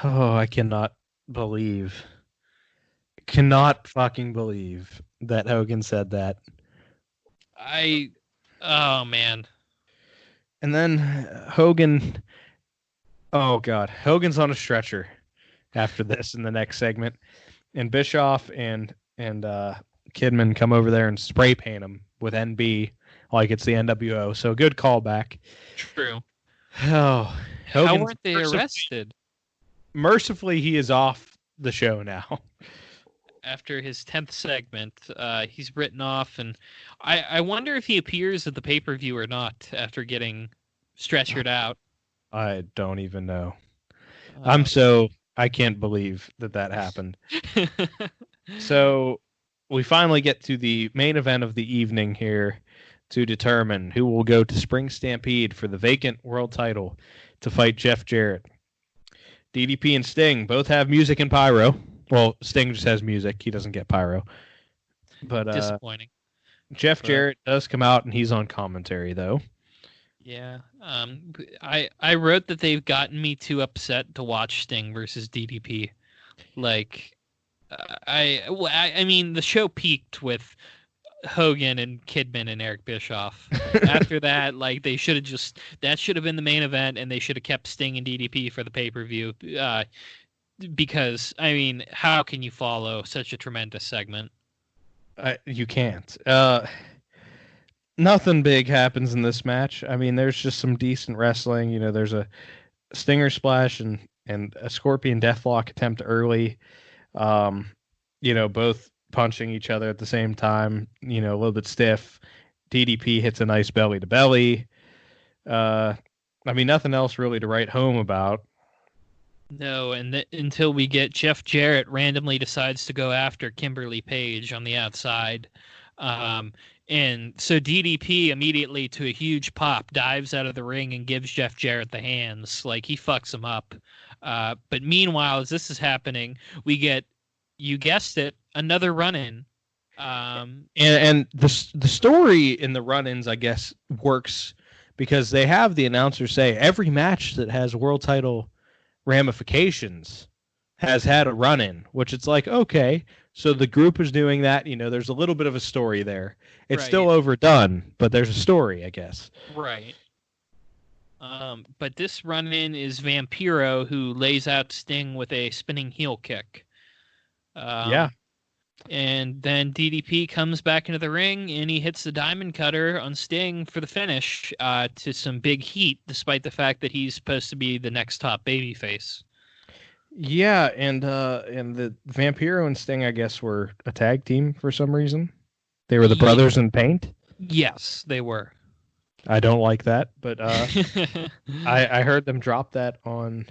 Oh, I cannot fucking believe that Hogan said that. Oh man. And then Hogan, oh god, Hogan's on a stretcher after this in the next segment, and Bischoff and Kidman come over there and spray paint him with NB like it's the NWO. So good callback. True. Oh, how weren't they arrested? Mercifully, he is off the show now. After his 10th segment, he's written off, and I wonder if he appears at the pay-per-view or not after getting stretchered out. I don't even know. I can't believe that happened. So we finally get to the main event of the evening here to determine who will go to Spring Stampede for the vacant world title to fight Jeff Jarrett. DDP and Sting both have music and pyro. Well, Sting just has music. He doesn't get pyro. But disappointing. Jeff Jarrett does come out and he's on commentary though. Yeah. I wrote that they've gotten me too upset to watch Sting versus DDP. Like, I mean, the show peaked with Hogan and Kidman and Eric Bischoff. After that, like, that should have been the main event, and they should have kept Sting and DDP for the pay-per-view. Because, I mean, how can you follow such a tremendous segment? You can't. Nothing big happens in this match. I mean, there's just some decent wrestling. You know, there's a Stinger splash and a Scorpion Deathlock attempt early. You know, both punching each other at the same time, you know, a little bit stiff. DDP hits a nice belly to belly. I mean, nothing else really to write home about. No, and until we get Jeff Jarrett randomly decides to go after Kimberly Page on the outside. And so DDP immediately, to a huge pop, dives out of the ring and gives Jeff Jarrett the hands. Like, he fucks him up. But meanwhile, as this is happening, we get, you guessed it, another run-in. And the story in the run-ins, I guess, works because they have the announcer say every match that has world title ramifications has had a run-in, which it's like, okay, so the group is doing that. You know, there's a little bit of a story there. It's still overdone, but there's a story, I guess. Right. But this run-in is Vampiro, who lays out Sting with a spinning heel kick. Yeah. And then DDP comes back into the ring, and he hits the Diamond Cutter on Sting for the finish to some big heat, despite the fact that he's supposed to be the next top babyface. Yeah, and the Vampiro and Sting, I guess, were a tag team for some reason. They were the brothers in paint. Yes, they were. I don't like that, but I heard them drop that on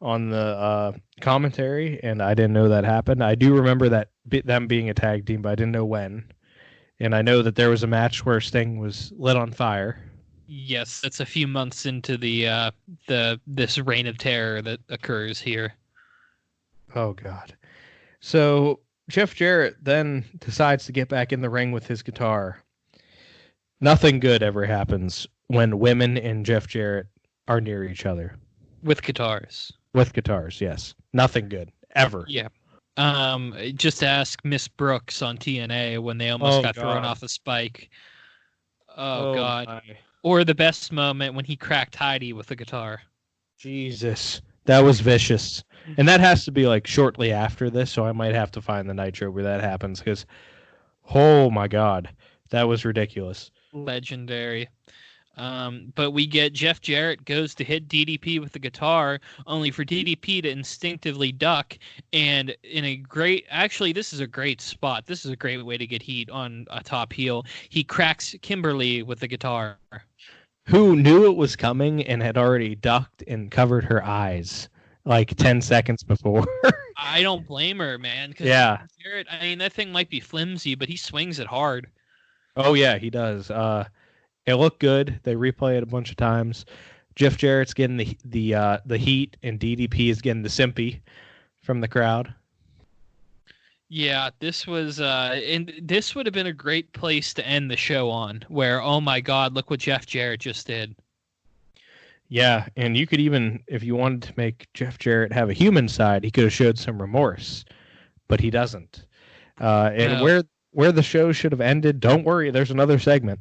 the commentary, and I didn't know that happened. I do remember that them being a tag team, but I didn't know when. And I know that there was a match where Sting was lit on fire. Yes, that's a few months into this reign of terror that occurs here. Oh God! So Jeff Jarrett then decides to get back in the ring with his guitar. Nothing good ever happens when women and Jeff Jarrett are near each other. With guitars. With guitars, yes. Nothing good. Ever. Yeah. Just ask Miss Brooks on TNA when they almost got thrown off a spike. Oh God. My. Or the best moment when he cracked Heidi with the guitar. Jesus. That was vicious. And that has to be like shortly after this, so I might have to find the Nitro where that happens, because, oh my God, that was ridiculous. Legendary. But we get Jeff Jarrett goes to hit DDP with the guitar, only for DDP to instinctively duck. And this is a great spot. This is a great way to get heat on a top heel. He cracks Kimberly with the guitar. Who knew it was coming and had already ducked and covered her eyes like 10 seconds before. I don't blame her, man. Yeah. Jarrett, I mean, that thing might be flimsy, but he swings it hard. Oh, yeah, he does. It looked good. They replay it a bunch of times. Jeff Jarrett's getting the heat, and DDP is getting the simpy from the crowd. Yeah, this was and this would have been a great place to end the show on, where, oh my God, look what Jeff Jarrett just did. Yeah, and you could even, if you wanted to make Jeff Jarrett have a human side, he could have showed some remorse, but he doesn't. Where the show should have ended, don't worry, there's another segment.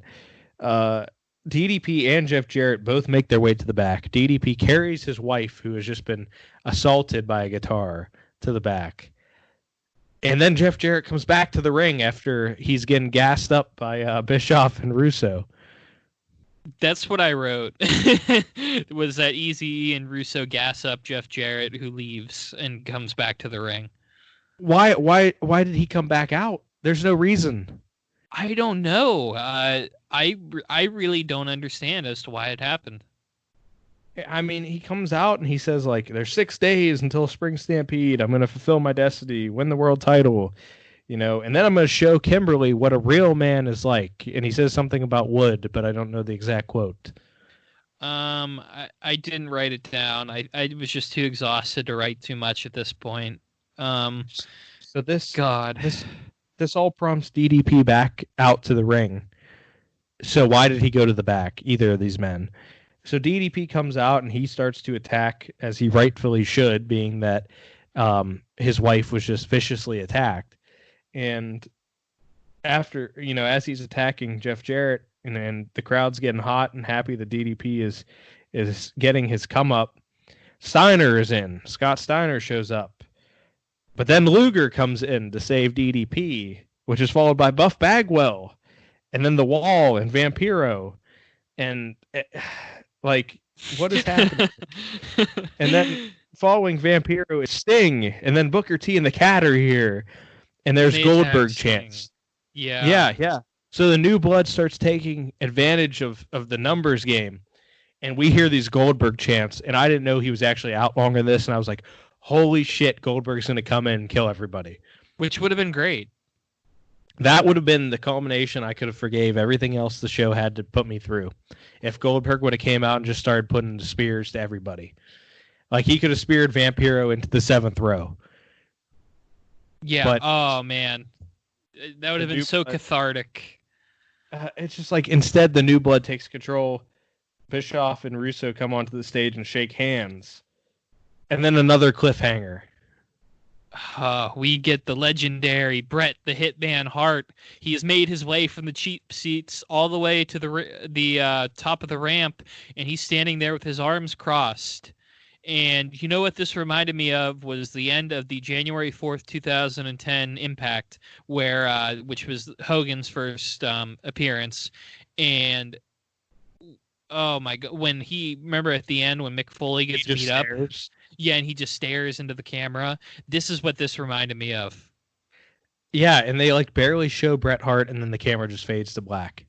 DDP and Jeff Jarrett both make their way to the back. DDP carries his wife, who has just been assaulted by a guitar, to the back. And then Jeff Jarrett comes back to the ring after he's getting gassed up by Bischoff and Russo. That's what I wrote. Was that Eazy and Russo gas up Jeff Jarrett, who leaves and comes back to the ring? Why did he come back out? There's no reason. I don't know. I really don't understand as to why it happened. I mean, he comes out and he says, like, there's 6 days until Spring Stampede. I'm going to fulfill my destiny, win the world title, and then I'm going to show Kimberly what a real man is like. And he says something about wood, but I don't know the exact quote. I didn't write it down. I was just too exhausted to write too much at this point. So this all prompts DDP back out to the ring. So why did he go to the back, either of these men? So DDP comes out and he starts to attack, as he rightfully should, being that his wife was just viciously attacked. And after, as he's attacking Jeff Jarrett, and the crowd's getting hot and happy that DDP is getting his come up, Steiner is in. Scott Steiner shows up. But then Luger comes in to save DDP, which is followed by Buff Bagwell, and then The Wall and Vampiro. And, what is happening? And then following Vampiro is Sting, and then Booker T and the Cat are here. And there's Goldberg chants. Yeah. So the new blood starts taking advantage of the numbers game. And we hear these Goldberg chants, and I didn't know he was actually out longer than this, and I was like, holy shit, Goldberg's going to come in and kill everybody. Which would have been great. That would have been the culmination. I could have forgave everything else the show had to put me through. If Goldberg would have came out and just started putting the spears to everybody. Like, he could have speared Vampiro into the 7th row. Yeah, but, oh man. That would have been so cathartic. It's just like, instead the new blood takes control. Bischoff and Russo come onto the stage and shake hands. And then another cliffhanger. We get the legendary Bret the Hitman Hart. He has made his way from the cheap seats all the way to the top of the ramp, and he's standing there with his arms crossed. And you know what this reminded me of was the end of the January 4th, 2010 Impact, where which was Hogan's first appearance. And oh my God, when remember at the end when Mick Foley gets beat up? Yeah, and he just stares into the camera. This is what this reminded me of. Yeah, and they like barely show Bret Hart, and then the camera just fades to black.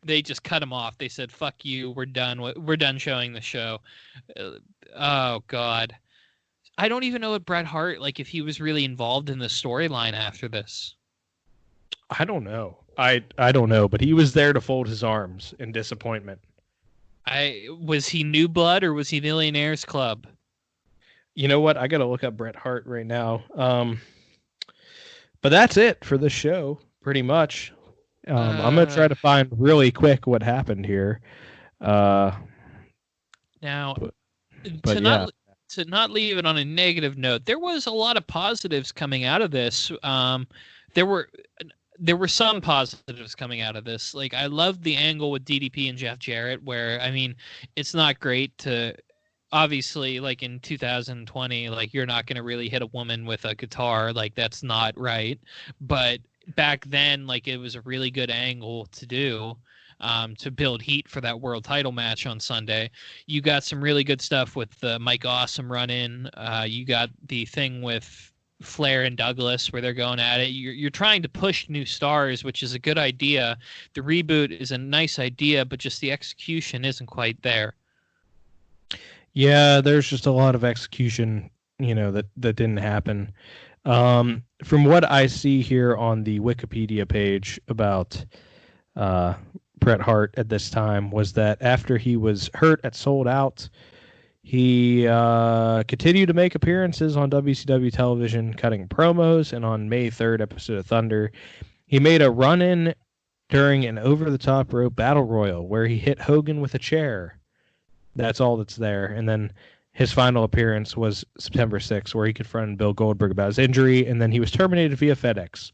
They just cut him off. They said, "Fuck you. We're done. We're done showing the show." Oh God, I don't even know what Bret Hart if he was really involved in the storyline after this. I don't know. I don't know, but he was there to fold his arms in disappointment. Was he New Blood or was he Millionaires Club? You know what? I got to look up Bret Hart right now. But that's it for this show, pretty much. I'm going to try to find really quick what happened here. Now, to not leave it on a negative note, there was a lot of positives coming out of this. There were some positives coming out of this. I loved the angle with Ddp and Jeff Jarrett, where, it's not great to... Obviously, in 2020, you're not going to really hit a woman with a guitar. That's not right. But back then, it was a really good angle to do to build heat for that world title match on Sunday. You got some really good stuff with the Mike Awesome run-in. You got the thing with Flair and Douglas where they're going at it. You're trying to push new stars, which is a good idea. The reboot is a nice idea, but just the execution isn't quite there. Yeah, there's just a lot of execution, that didn't happen. From what I see here on the Wikipedia page about Bret Hart at this time was that after he was hurt at Sold Out, he continued to make appearances on WCW television, cutting promos, and on May 3rd episode of Thunder, he made a run-in during an over-the-top rope battle royal where he hit Hogan with a chair. That's all that's there. And then his final appearance was September 6th, where he confronted Bill Goldberg about his injury, and then he was terminated via FedEx.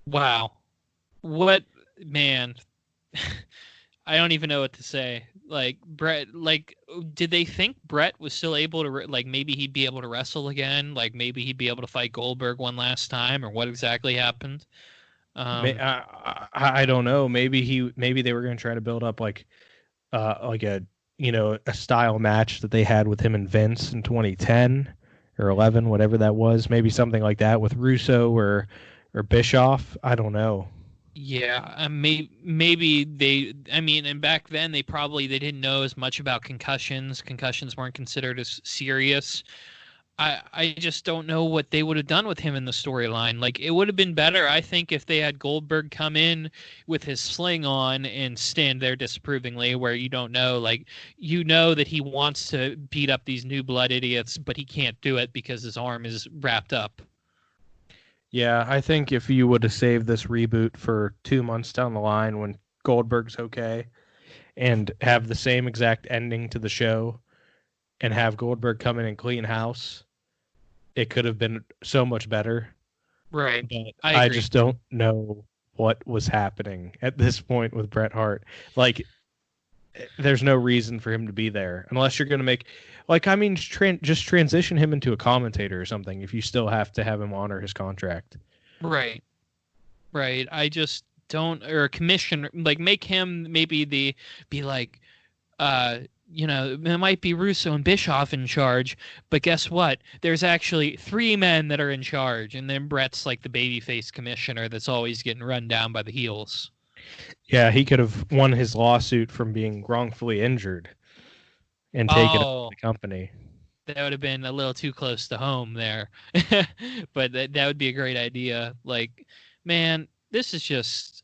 Wow. What, man. I don't even know what to say. Bret, did they think Bret was still able to, maybe he'd be able to wrestle again? Maybe he'd be able to fight Goldberg one last time, or what exactly happened? I don't know. Maybe they were going to try to build up, a style match that they had with him and Vince in 2010 or 11, whatever that was. Maybe something like that with Russo or Bischoff. I don't know. Yeah, maybe they. And back then they didn't know as much about concussions. Concussions weren't considered as serious. I just don't know what they would have done with him in the storyline. It would have been better, I think, if they had Goldberg come in with his sling on and stand there disapprovingly, where you don't know, that he wants to beat up these new blood idiots, but he can't do it because his arm is wrapped up. Yeah, I think if you would have saved this reboot for 2 months down the line when Goldberg's okay and have the same exact ending to the show and have Goldberg come in and clean house, it could have been so much better. Right. But I just don't know what was happening at this point with Bret Hart. There's no reason for him to be there unless you're going to make, just transition him into a commentator or something if you still have to have him honor his contract. Right. I just don't, or a commissioner, make him maybe it might be Russo and Bischoff in charge, but guess what? There's actually 3 men that are in charge, and then Bret's the babyface commissioner that's always getting run down by the heels. Yeah, he could have won his lawsuit from being wrongfully injured and taken out the company. That would have been a little too close to home there. But that would be a great idea. Man, this is just...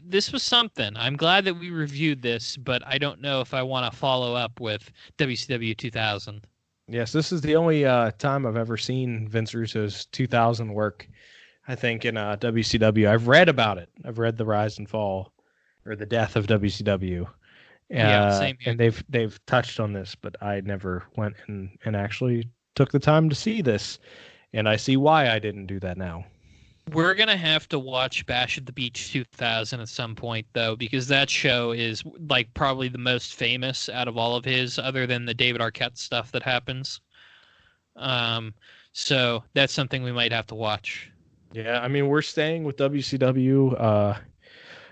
This was something. I'm glad that we reviewed this, but I don't know if I want to follow up with WCW 2000. Yes, this is the only time I've ever seen Vince Russo's 2000 work, I think, in WCW. I've read about it. I've read the rise and fall, or the death of WCW. Yeah, same here. And they've touched on this, but I never went and actually took the time to see this, and I see why I didn't do that now. We're going to have to watch Bash at the Beach 2000 at some point, though, because that show is like probably the most famous out of all of his, other than the David Arquette stuff that happens. So that's something we might have to watch. Yeah, I mean, we're staying with WCW.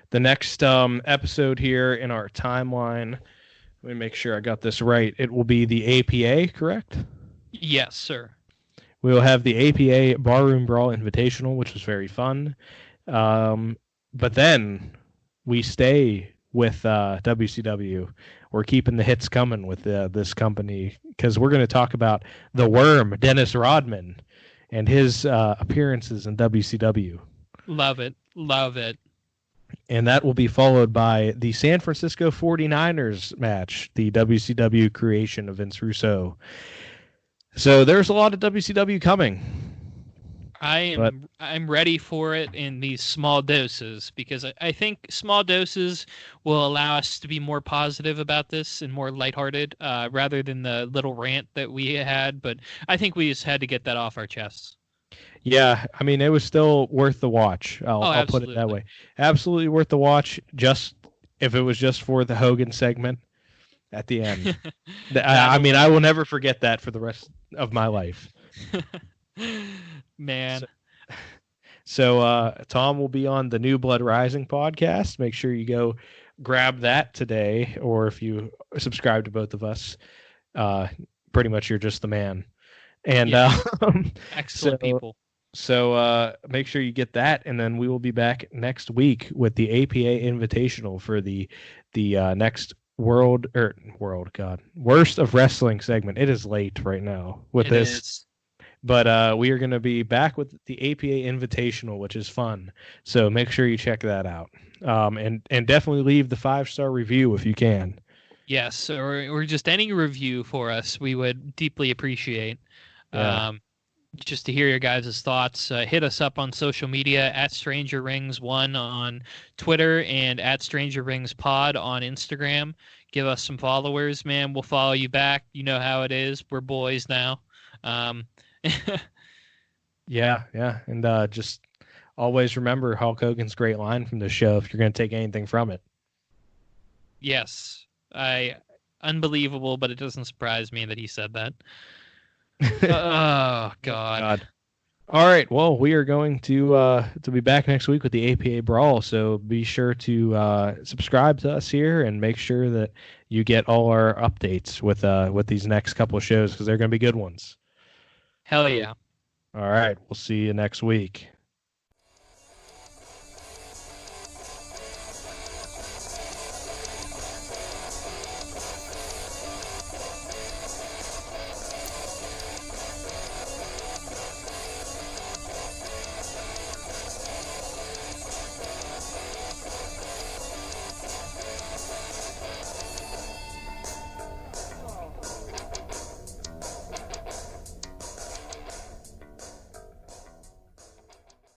The next episode here in our timeline, let me make sure I got this right. It will be the APA, correct? Yes, sir. We will have the APA Barroom Brawl Invitational, which was very fun. But then we stay with WCW. We're keeping the hits coming with this company because we're going to talk about the Worm, Dennis Rodman, and his appearances in WCW. Love it. Love it. And that will be followed by the San Francisco 49ers match, the WCW creation of Vince Russo. So there's a lot of WCW coming. I'm ready for it in these small doses because I think small doses will allow us to be more positive about this and more lighthearted rather than the little rant that we had. But I think we just had to get that off our chests. Yeah, I mean, it was still worth the watch. I'll put it that way. Absolutely worth the watch, just if it was just for the Hogan segment at the end. I mean, I will never forget that for the rest of my life. Man. So Tom will be on the New Blood Rising podcast. Make sure you go grab that today, or if you subscribe to both of us, pretty much you're just the man. And excellent people. So make sure you get that, and then we will be back next week with the APA Invitational for the next Worst of Wrestling segment. It is late right now with this. But we are going to be back with the APA Invitational, which is fun. So make sure you check that out. And definitely leave the 5-star review if you can. Yes, or just any review for us, we would deeply appreciate. Yeah. Just to hear your guys' thoughts. Hit us up on social media at Stranger Rings 1 on Twitter and at Stranger Rings Pod on Instagram. Give us some followers, man. We'll follow you back. You know how it is. We're boys now. Yeah. And just always remember Hulk Hogan's great line from the show if you're going to take anything from it. Yes. Unbelievable, but it doesn't surprise me that he said that. Oh, God. All right. Well, we are going to be back next week with the APA Brawl, so be sure to subscribe to us here and make sure that you get all our updates with these next couple of shows because they're going to be good ones. Hell yeah. All right. We'll see you next week.